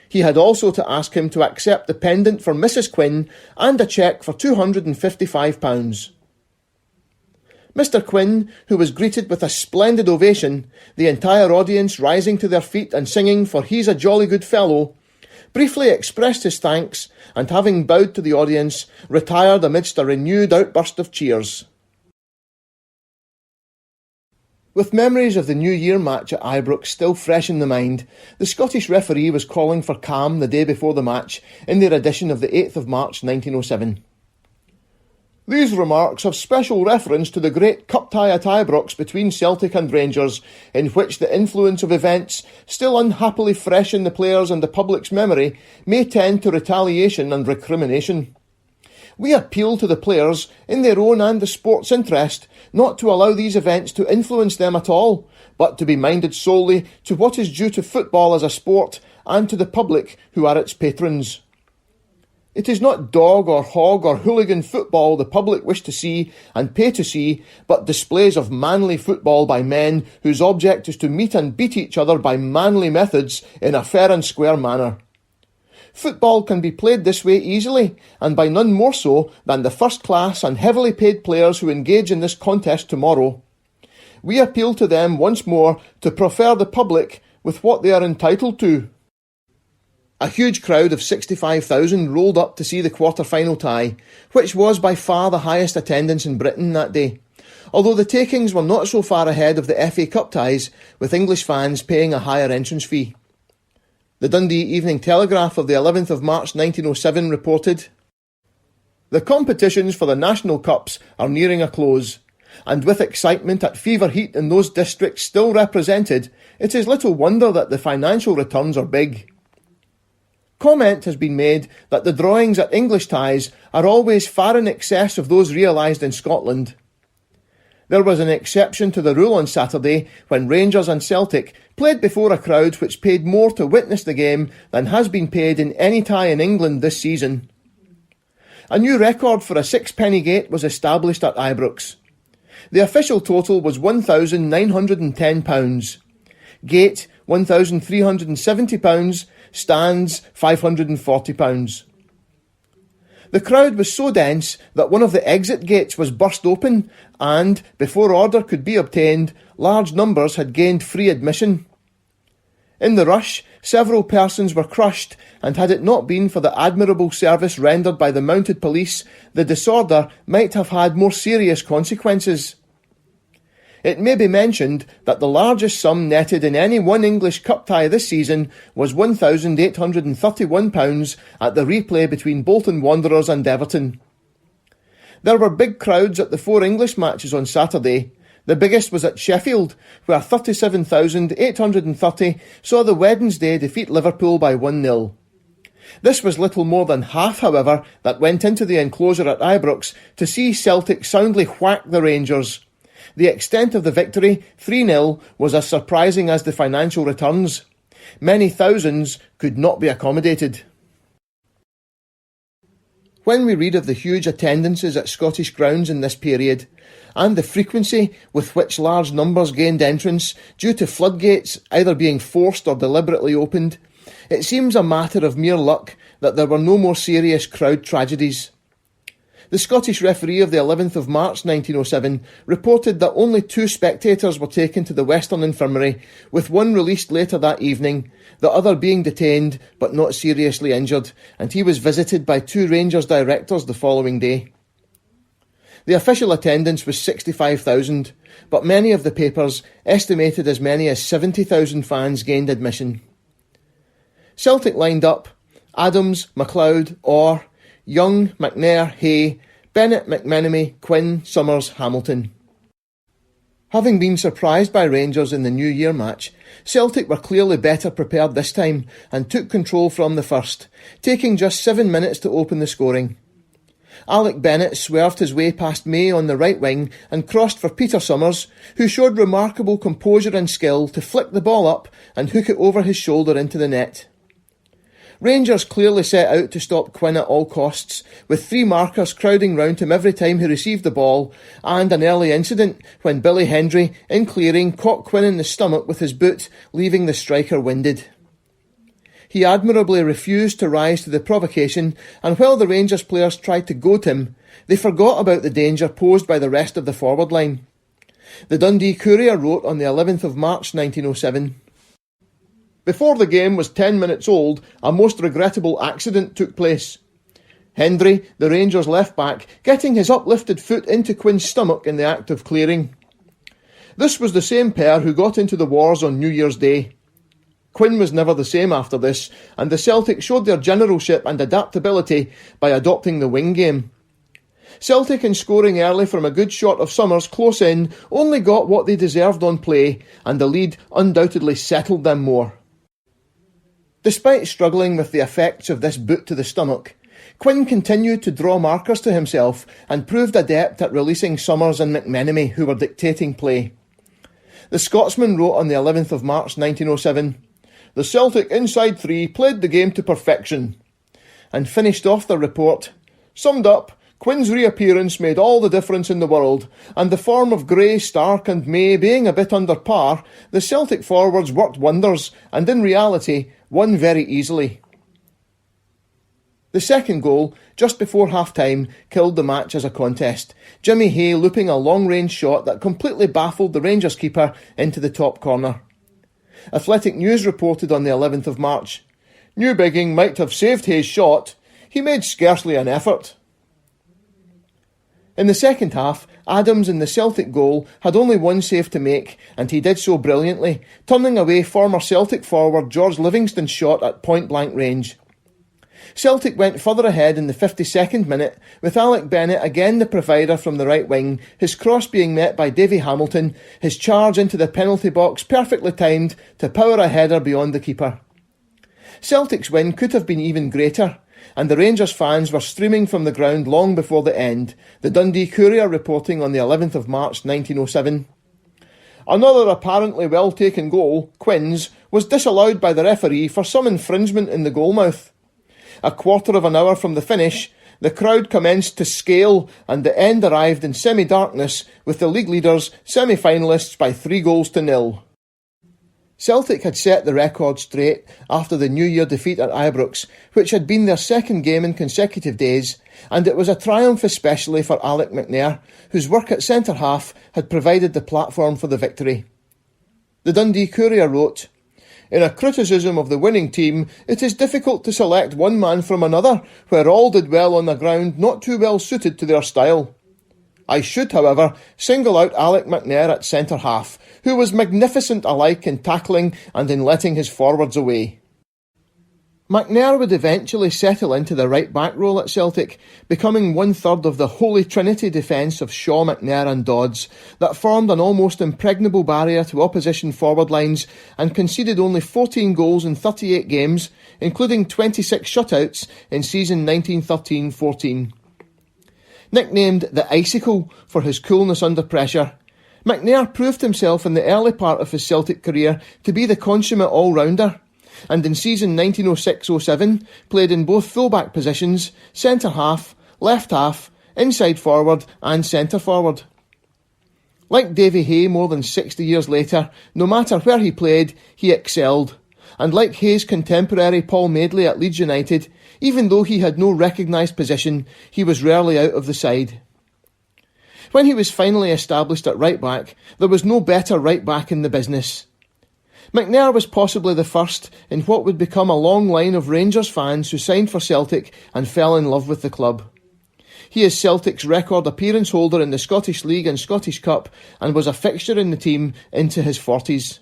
He had also to ask him to accept the pendant for Mrs. Quinn and a cheque for £255. Mr. Quinn, who was greeted with a splendid ovation, the entire audience rising to their feet and singing "For He's a Jolly Good Fellow," briefly expressed his thanks, and having bowed to the audience, retired amidst a renewed outburst of cheers. With memories of the New Year match at Ibrox still fresh in the mind, the Scottish referee was calling for calm the day before the match in their edition of the 8th of March 1907. These remarks have special reference to the great cup tie at Ibrox between Celtic and Rangers, in which the influence of events, still unhappily fresh in the players' and the public's memory, may tend to retaliation and recrimination. We appeal to the players, in their own and the sport's interest, not to allow these events to influence them at all, but to be minded solely to what is due to football as a sport and to the public who are its patrons. It is not dog or hog or hooligan football the public wish to see and pay to see, but displays of manly football by men whose object is to meet and beat each other by manly methods in a fair and square manner. Football can be played this way easily, and by none more so than the first-class and heavily paid players who engage in this contest tomorrow. We appeal to them once more to prefer the public with what they are entitled to. A huge crowd of 65,000 rolled up to see the quarter-final tie, which was by far the highest attendance in Britain that day, although the takings were not so far ahead of the FA Cup ties, with English fans paying a higher entrance fee. The Dundee Evening Telegraph of the 11th of March 1907 reported, "The competitions for the National Cups are nearing a close, and with excitement at fever heat in those districts still represented, it is little wonder that the financial returns are big. Comment has been made that the drawings at English ties are always far in excess of those realised in Scotland. There was an exception to the rule on Saturday when Rangers and Celtic played before a crowd which paid more to witness the game than has been paid in any tie in England this season. A new record for a sixpenny gate was established at Ibrox. The official total was £1,910. Gate £1,370, stands £540. The crowd was so dense that one of the exit gates was burst open and, before order could be obtained, large numbers had gained free admission. In the rush, several persons were crushed, and had it not been for the admirable service rendered by the mounted police, the disorder might have had more serious consequences. It may be mentioned that the largest sum netted in any one English cup tie this season was £1,831 at the replay between Bolton Wanderers and Everton. There were big crowds at the 4 English matches on Saturday. The biggest was at Sheffield, where 37,830 saw the Wednesday defeat Liverpool by 1-0. This was little more than half, however, that went into the enclosure at Ibrox to see Celtic soundly whack the Rangers. The extent of the victory, 3-0, was as surprising as the financial returns. Many thousands could not be accommodated. When we read of the huge attendances at Scottish grounds in this period, and the frequency with which large numbers gained entrance due to floodgates either being forced or deliberately opened, it seems a matter of mere luck that there were no more serious crowd tragedies. The Scottish referee of the 11th of March 1907 reported that only 2 spectators were taken to the Western Infirmary, with one released later that evening, the other being detained but not seriously injured, and he was visited by 2 Rangers directors the following day. The official attendance was 65,000, but many of the papers estimated as many as 70,000 fans gained admission. Celtic lined up Adams, MacLeod, Orr, Young, McNair, Hay, Bennett, McMenemy, Quinn, Summers, Hamilton. Having been surprised by Rangers in the New Year match, Celtic were clearly better prepared this time and took control from the first, taking just 7 minutes to open the scoring. Alec Bennett swerved his way past May on the right wing and crossed for Peter Summers, who showed remarkable composure and skill to flick the ball up and hook it over his shoulder into the net. Rangers clearly set out to stop Quinn at all costs, with 3 markers crowding round him every time he received the ball, and an early incident when Billy Hendry, in clearing, caught Quinn in the stomach with his boot, leaving the striker winded. He admirably refused to rise to the provocation, and while the Rangers players tried to goad him, they forgot about the danger posed by the rest of the forward line. The Dundee Courier wrote on the 11th of March 1907, "Before the game was 10 minutes old, a most regrettable accident took place. Hendry, the Rangers left-back, getting his uplifted foot into Quinn's stomach in the act of clearing. This was the same pair who got into the wars on New Year's Day. Quinn was never the same after this, and the Celtic showed their generalship and adaptability by adopting the wing game. Celtic, in scoring early from a good shot of Summers close in, only got what they deserved on play, and the lead undoubtedly settled them more." Despite struggling with the effects of this boot to the stomach, Quinn continued to draw markers to himself and proved adept at releasing Summers and McMenemy, who were dictating play. The Scotsman wrote on the 11th of March 1907, "The Celtic inside 3 played the game to perfection," and finished off the report, "Summed up, Quinn's reappearance made all the difference in the world, and the form of Gray, Stark and May being a bit under par, the Celtic forwards worked wonders, and in reality won very easily." The second goal, just before half-time, killed the match as a contest, Jimmy Hay looping a long-range shot that completely baffled the Rangers keeper into the top corner. Athletic News reported on the 11th of March, "Newbigging might have saved Hay's shot. He made scarcely an effort." In the second half, Adams in the Celtic goal had only one save to make, and he did so brilliantly, turning away former Celtic forward George Livingston's shot at point-blank range. Celtic went further ahead in the 52nd minute, with Alec Bennett again the provider from the right wing, his cross being met by Davey Hamilton, his charge into the penalty box perfectly timed to power a header beyond the keeper. Celtic's win could have been even greater, and the Rangers fans were streaming from the ground long before the end, the Dundee Courier reporting on the 11th of March 1907. "Another apparently well-taken goal, Quinn's, was disallowed by the referee for some infringement in the goalmouth. A quarter of an hour from the finish, the crowd commenced to scale, and the end arrived in semi-darkness, with the league leaders semi-finalists by 3-0. Celtic had set the record straight after the New Year defeat at Ibrox, which had been their second game in consecutive days, and it was a triumph especially for Alec McNair, whose work at centre-half had provided the platform for the victory. The Dundee Courier wrote, "In a criticism of the winning team, it is difficult to select one man from another, where all did well on a ground not too well suited to their style. I should, however, single out Alec McNair at centre-half, who was magnificent alike in tackling and in letting his forwards away." McNair would eventually settle into the right-back role at Celtic, becoming one-third of the holy trinity defence of Shaw, McNair and Dodds that formed an almost impregnable barrier to opposition forward lines and conceded only 14 goals in 38 games, including 26 shutouts in season 1913-14. Nicknamed the Icicle for his coolness under pressure, McNair proved himself in the early part of his Celtic career to be the consummate all-rounder, and in season 1906-07 played in both full-back positions, centre-half, left-half, inside forward and centre-forward. Like Davey Hay more than 60 years later, no matter where he played, he excelled, and like Hay's contemporary Paul Madeley at Leeds United, even though he had no recognised position, he was rarely out of the side. When he was finally established at right-back, there was no better right-back in the business. McNair was possibly the first in what would become a long line of Rangers fans who signed for Celtic and fell in love with the club. He is Celtic's record appearance holder in the Scottish League and Scottish Cup and was a fixture in the team into his 40s.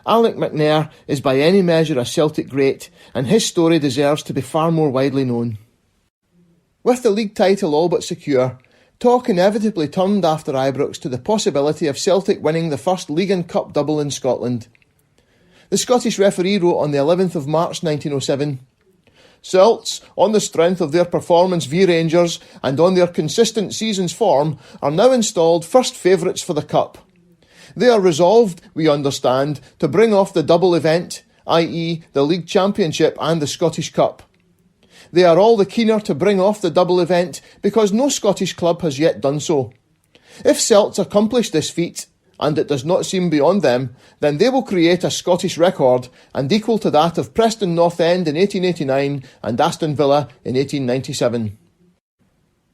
Alec McNair is by any measure a Celtic great, and his story deserves to be far more widely known. With the league title all but secure, talk inevitably turned after Ibrox to the possibility of Celtic winning the first League and Cup double in Scotland. The Scottish referee wrote on the 11th of March 1907, "Celts, on the strength of their performance v Rangers and on their consistent season's form, are now installed first favourites for the Cup. They are resolved, we understand, to bring off the double event, i.e. the League Championship and the Scottish Cup. They are all the keener to bring off the double event because no Scottish club has yet done so. If Celts accomplish this feat, and it does not seem beyond them, then they will create a Scottish record and equal to that of Preston North End in 1889 and Aston Villa in 1897.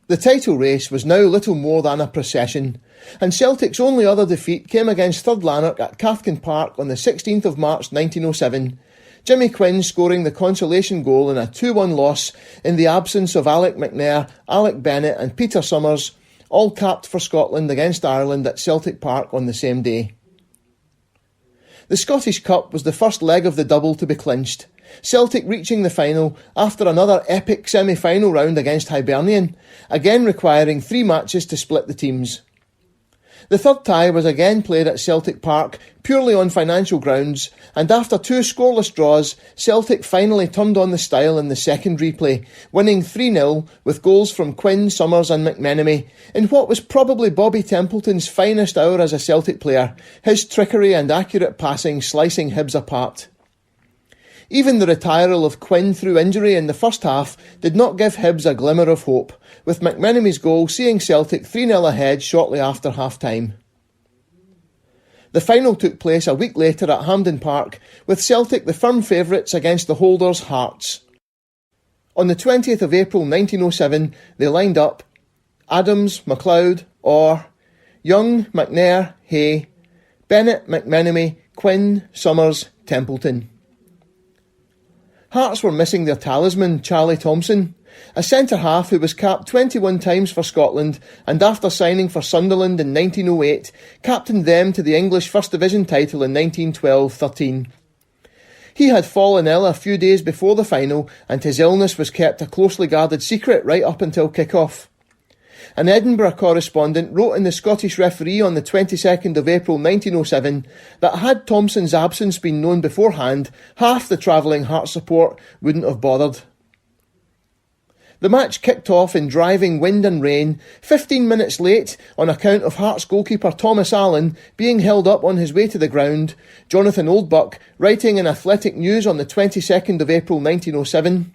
The title race was now little more than a procession, and Celtic's only other defeat came against Third Lanark at Cathkin Park on the 16th of March 1907, Jimmy Quinn scoring the consolation goal in a 2-1 loss in the absence of Alec McNair, Alec Bennett and Peter Summers, all capped for Scotland against Ireland at Celtic Park on the same day. The Scottish Cup was the first leg of the double to be clinched, Celtic reaching the final after another epic semi-final round against Hibernian, again requiring 3 matches to split the teams. The third tie was again played at Celtic Park purely on financial grounds, and after 2 scoreless draws, Celtic finally turned on the style in the second replay, winning 3-0 with goals from Quinn, Summers and McMenemy in what was probably Bobby Templeton's finest hour as a Celtic player, his trickery and accurate passing slicing Hibs apart. Even the retiral of Quinn through injury in the first half did not give Hibs a glimmer of hope, with McMenemy's goal seeing Celtic 3-0 ahead shortly after half-time. The final took place a week later at Hampden Park, with Celtic the firm favourites against the holders Hearts. On the 20th of April 1907, they lined up Adams, MacLeod, Orr, Young, McNair, Hay, Bennett, McMenemy, Quinn, Summers, Templeton. Hearts were missing their talisman, Charlie Thompson, a centre-half who was capped 21 times for Scotland and after signing for Sunderland in 1908, captained them to the English First Division title in 1912-13. He had fallen ill a few days before the final and his illness was kept a closely guarded secret right up until kick-off. An Edinburgh correspondent wrote in the Scottish Referee on the 22nd of April 1907 that had Thompson's absence been known beforehand, half the travelling Hearts support wouldn't have bothered. The match kicked off in driving wind and rain, 15 minutes late on account of Hearts goalkeeper Thomas Allen being held up on his way to the ground, Jonathan Oldbuck writing in Athletic News on the 22nd of April 1907.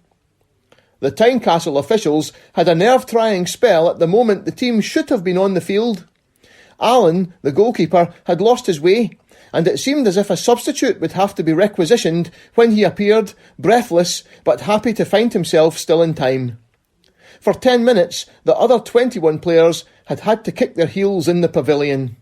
The Tynecastle officials had a nerve-trying spell at the moment the team should have been on the field. Allen, the goalkeeper, had lost his way, and it seemed as if a substitute would have to be requisitioned when he appeared, breathless, but happy to find himself still in time. For 10 minutes, the other 21 players had had to kick their heels in the pavilion.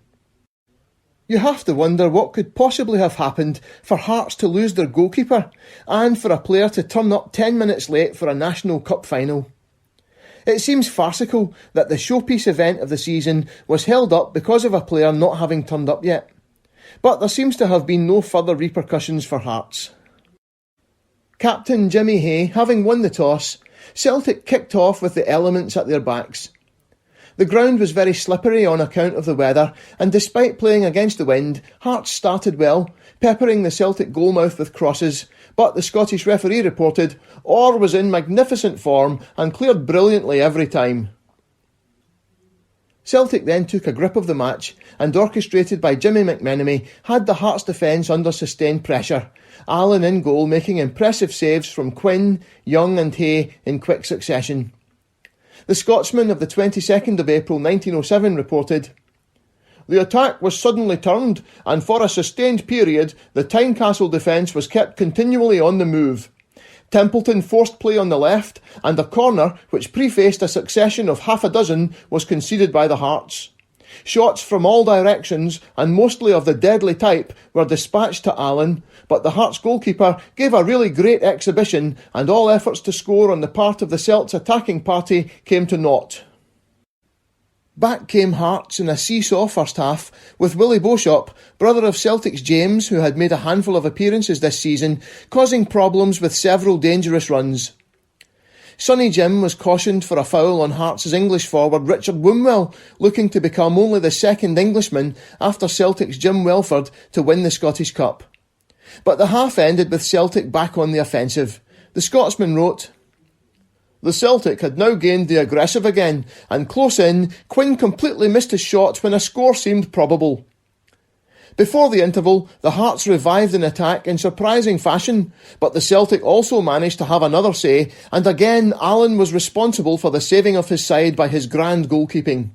You have to wonder what could possibly have happened for Hearts to lose their goalkeeper and for a player to turn up 10 minutes late for a National Cup final. It seems farcical that the showpiece event of the season was held up because of a player not having turned up yet. But there seems to have been no further repercussions for Hearts. Captain Jimmy Hay having won the toss, Celtic kicked off with the elements at their backs. The ground was very slippery on account of the weather, and despite playing against the wind, Hearts started well, peppering the Celtic goalmouth with crosses, but the Scottish referee reported Orr was in magnificent form and cleared brilliantly every time. Celtic then took a grip of the match and, orchestrated by Jimmy McMenemy, had the Hearts defence under sustained pressure, Allen in goal making impressive saves from Quinn, Young and Hay in quick succession. The Scotsman of the 22nd of April 1907 reported, "The attack was suddenly turned, and for a sustained period the Tynecastle defence was kept continually on the move. Templeton forced play on the left, and a corner, which prefaced a succession of half a dozen, was conceded by the Hearts. Shots from all directions, and mostly of the deadly type, were dispatched to Allen, but the Hearts goalkeeper gave a really great exhibition, and all efforts to score on the part of the Celts attacking party came to naught." Back came Hearts in a seesaw first half, with Willie Beauchamp, brother of Celtic's James, who had made a handful of appearances this season, causing problems with several dangerous runs. Sonny Jim was cautioned for a foul on Hearts' English forward Richard Wombwell, looking to become only the second Englishman after Celtic's Jim Welford to win the Scottish Cup. But the half ended with Celtic back on the offensive. The Scotsman wrote, "The Celtic had now gained the aggressive again, and close in, Quinn completely missed his shot when a score seemed probable. Before the interval, the Hearts revived an attack in surprising fashion, but the Celtic also managed to have another say, and again Allen was responsible for the saving of his side by his grand goalkeeping.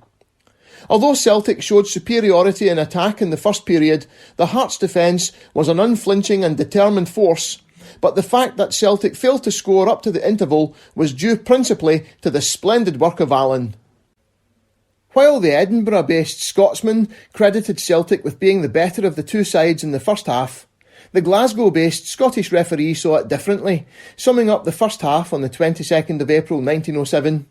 Although Celtic showed superiority in attack in the first period, the Hearts' defence was an unflinching and determined force, but the fact that Celtic failed to score up to the interval was due principally to the splendid work of Allen." While the Edinburgh-based Scotsman credited Celtic with being the better of the two sides in the first half, the Glasgow-based Scottish referee saw it differently, summing up the first half on the 22nd of April 1907.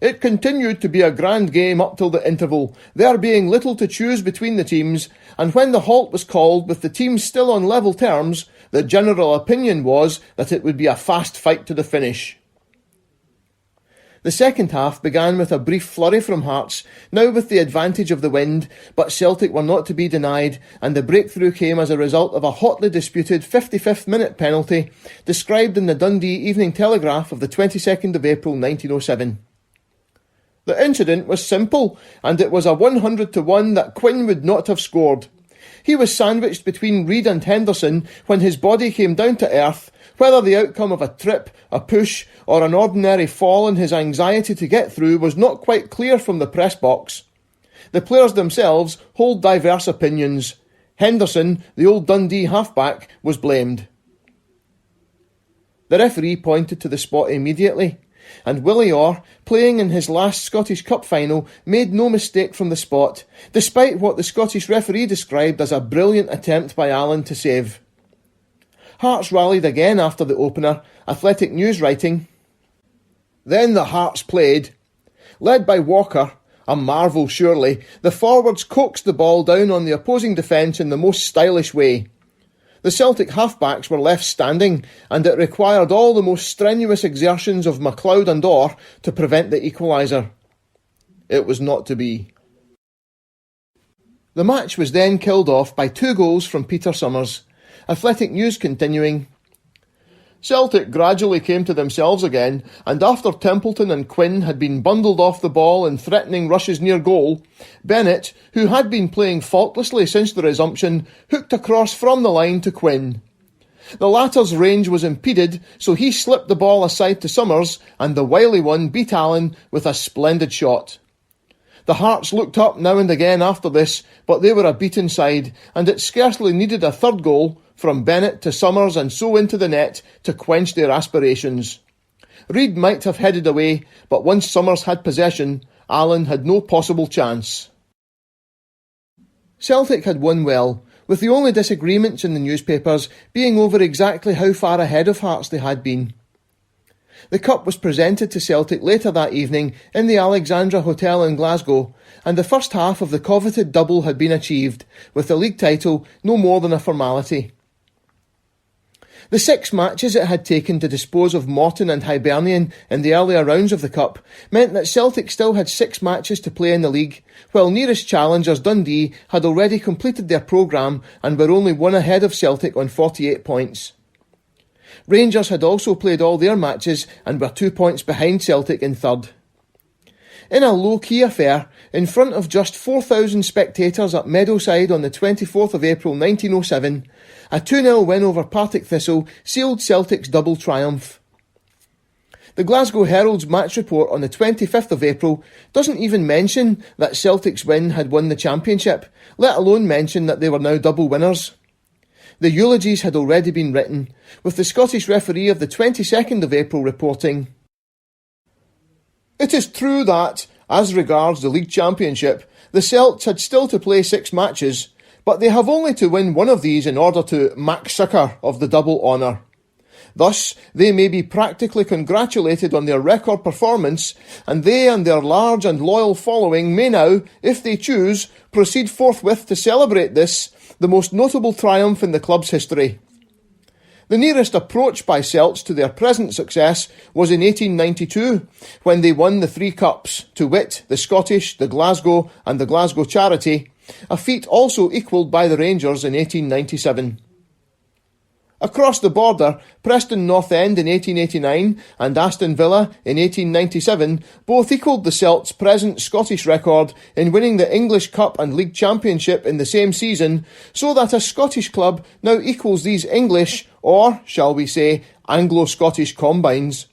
"It continued to be a grand game up till the interval, there being little to choose between the teams, and when the halt was called with the teams still on level terms, the general opinion was that it would be a fast fight to the finish." The second half began with a brief flurry from Hearts, now with the advantage of the wind, but Celtic were not to be denied, and the breakthrough came as a result of a hotly disputed 55th minute penalty, described in the Dundee Evening Telegraph of the 22nd of April 1907. "The incident was simple, and it was a 100-1 that Quinn would not have scored. He was sandwiched between Reid and Henderson when his body came down to earth. Whether the outcome of a trip, a push, or an ordinary fall in his anxiety to get through was not quite clear from the press box. The players themselves hold diverse opinions. Henderson, the old Dundee halfback, was blamed." The referee pointed to the spot immediately, and Willie Orr, playing in his last Scottish Cup final, made no mistake from the spot, despite what the Scottish referee described as a brilliant attempt by Allen to save. Hearts rallied again after the opener, Athletic News writing, "Then the Hearts played. Led by Walker, a marvel surely, the forwards coaxed the ball down on the opposing defence in the most stylish way. The Celtic halfbacks were left standing, and it required all the most strenuous exertions of MacLeod and Orr to prevent the equaliser. It was not to be." The match was then killed off by 2 goals from Peter Summers. Athletic News continuing, "Celtic gradually came to themselves again, and after Templeton and Quinn had been bundled off the ball in threatening rushes near goal, Bennett, who had been playing faultlessly since the resumption, hooked across from the line to Quinn. The latter's range was impeded, so he slipped the ball aside to Summers, and the wily one beat Allen with a splendid shot. The Hearts looked up now and again after this, but they were a beaten side, and it scarcely needed a third goal, from Bennett to Summers and so into the net, to quench their aspirations. Reid might have headed away, but once Summers had possession, Allen had no possible chance." Celtic had won well, with the only disagreements in the newspapers being over exactly how far ahead of Hearts they had been. The Cup was presented to Celtic later that evening in the Alexandra Hotel in Glasgow, and the first half of the coveted double had been achieved, with the league title no more than a formality. The 6 matches it had taken to dispose of Morton and Hibernian in the earlier rounds of the Cup meant that Celtic still had 6 matches to play in the league, while nearest challengers Dundee had already completed their programme and were only 1 ahead of Celtic on 48 points. Rangers had also played all their matches and were 2 points behind Celtic in third. In a low-key affair, in front of just 4,000 spectators at Meadowside on the 24th of April 1907, a 2-0 win over Partick Thistle sealed Celtic's double triumph. The Glasgow Herald's match report on the 25th of April doesn't even mention that Celtic's win had won the championship, let alone mention that they were now double winners. The eulogies had already been written, with the Scottish referee of the 22nd of April reporting, "It is true that, as regards the league championship, the Celts had still to play 6 matches, but they have only to win one of these in order to mak succour of the double honour. Thus, they may be practically congratulated on their record performance, and they and their large and loyal following may now, if they choose, proceed forthwith to celebrate this, the most notable triumph in the club's history." The nearest approach by Celts to their present success was in 1892, when they won the 3 cups, to wit, the Scottish, the Glasgow and the Glasgow Charity, a feat also equalled by the Rangers in 1897. Across the border, Preston North End in 1889 and Aston Villa in 1897 both equalled the Celts' present Scottish record in winning the English Cup and League Championship in the same season, so that a Scottish club now equals these English, or, shall we say, Anglo-Scottish combines.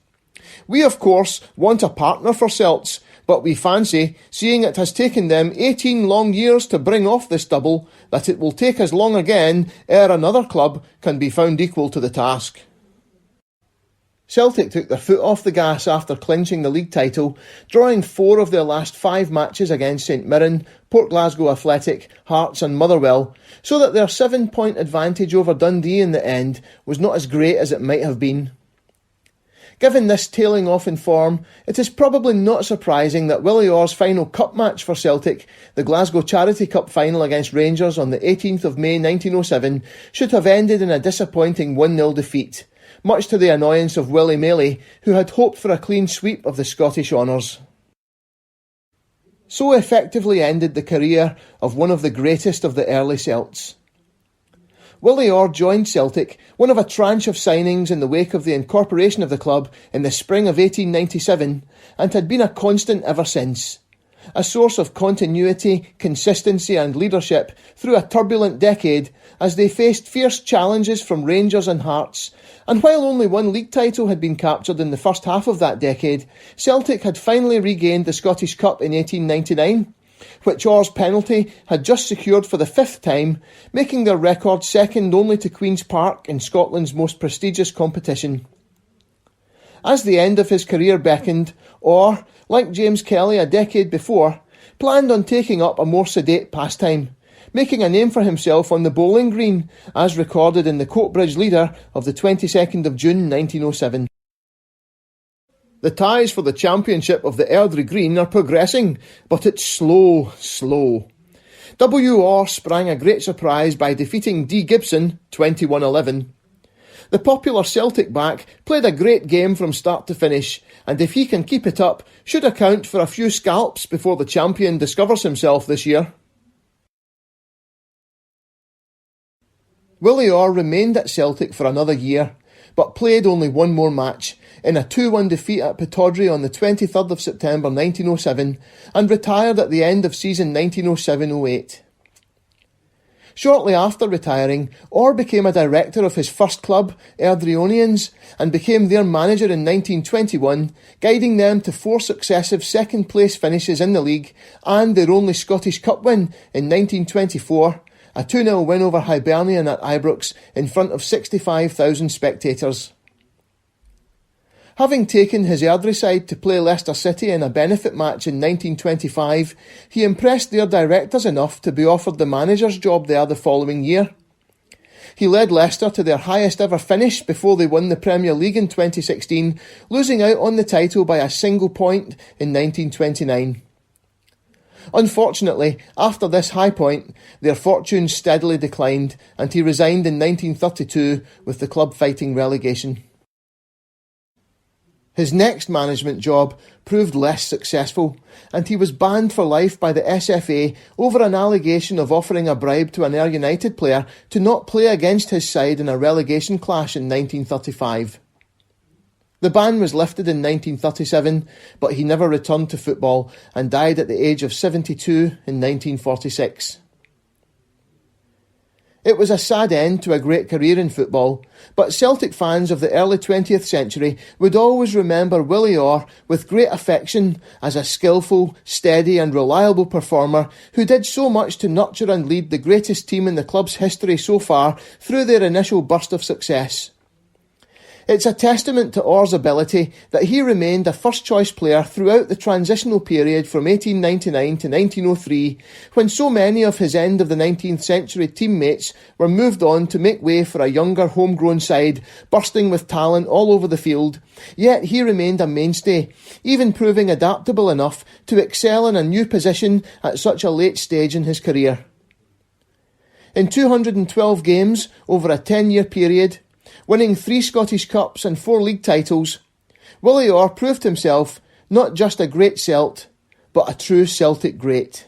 We, of course, want a partner for Celts, but we fancy, seeing it has taken them 18 long years to bring off this double, that it will take as long again ere another club can be found equal to the task. Celtic took their foot off the gas after clinching the league title, drawing 4 of their last 5 matches against St Mirren, Port Glasgow Athletic, Hearts and Motherwell, so that their 7-point advantage over Dundee in the end was not as great as it might have been. Given this tailing off in form, it is probably not surprising that Willie Orr's final cup match for Celtic, the Glasgow Charity Cup final against Rangers on the 18th of May 1907, should have ended in a disappointing 1-0 defeat, much to the annoyance of Willie Maley, who had hoped for a clean sweep of the Scottish honours. So effectively ended the career of one of the greatest of the early Celts. Willie Orr joined Celtic, one of a tranche of signings in the wake of the incorporation of the club in the spring of 1897, and had been a constant ever since. A source of continuity, consistency and leadership through a turbulent decade as they faced fierce challenges from Rangers and Hearts, and while only 1 league title had been captured in the first half of that decade, Celtic had finally regained the Scottish Cup in 1899, which Orr's penalty had just secured for the 5th time, making their record second only to Queen's Park in Scotland's most prestigious competition. As the end of his career beckoned, Orr, like James Kelly a decade before, planned on taking up a more sedate pastime, making a name for himself on the bowling green, as recorded in the Coatbridge Leader of the 22nd of June 1907. The ties for the championship of the Airdrie Green are progressing, but it's slow. W. Orr sprang a great surprise by defeating D. Gibson 21-11. The popular Celtic back played a great game from start to finish, and if he can keep it up, should account for a few scalps before the champion discovers himself this year. Willie Orr remained at Celtic for another year, but played only 1 more match, in a 2-1 defeat at Pittodrie on the 23rd of September 1907, and retired at the end of season 1907-08. Shortly after retiring, Orr became a director of his first club, Airdrieonians, and became their manager in 1921, guiding them to 4 successive second-place finishes in the league and their only Scottish Cup win in 1924, a 2-0 win over Hibernian at Ibrox in front of 65,000 spectators. Having taken his Airdrie side to play Leicester City in a benefit match in 1925, he impressed their directors enough to be offered the manager's job there the following year. He led Leicester to their highest ever finish before they won the Premier League in 2016, losing out on the title by a single point in 1929. Unfortunately, after this high point, their fortunes steadily declined and he resigned in 1932 with the club fighting relegation. His next management job proved less successful, and he was banned for life by the SFA over an allegation of offering a bribe to an Ayr United player to not play against his side in a relegation clash in 1935. The ban was lifted in 1937, but he never returned to football and died at the age of 72 in 1946. It was a sad end to a great career in football, but Celtic fans of the early 20th century would always remember Willie Orr with great affection as a skillful, steady and reliable performer who did so much to nurture and lead the greatest team in the club's history so far through their initial burst of success. It's a testament to Orr's ability that he remained a first-choice player throughout the transitional period from 1899 to 1903, when so many of his end-of-the-19th-century teammates were moved on to make way for a younger homegrown side, bursting with talent all over the field. Yet he remained a mainstay, even proving adaptable enough to excel in a new position at such a late stage in his career. In 212 games over a 10-year period, winning 3 Scottish Cups and 4 league titles, Willie Orr proved himself not just a great Celt, but a true Celtic great.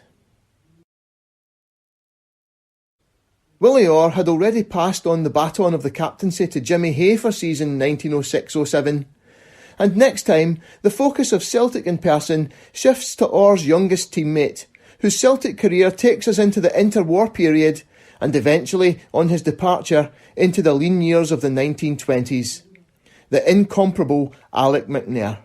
Willie Orr had already passed on the baton of the captaincy to Jimmy Hay for season 1906-07, and next time the focus of Celtic in Person shifts to Orr's youngest teammate, whose Celtic career takes us into the interwar period and eventually, on his departure, into the lean years of the 1920s. The incomparable Alec McNair.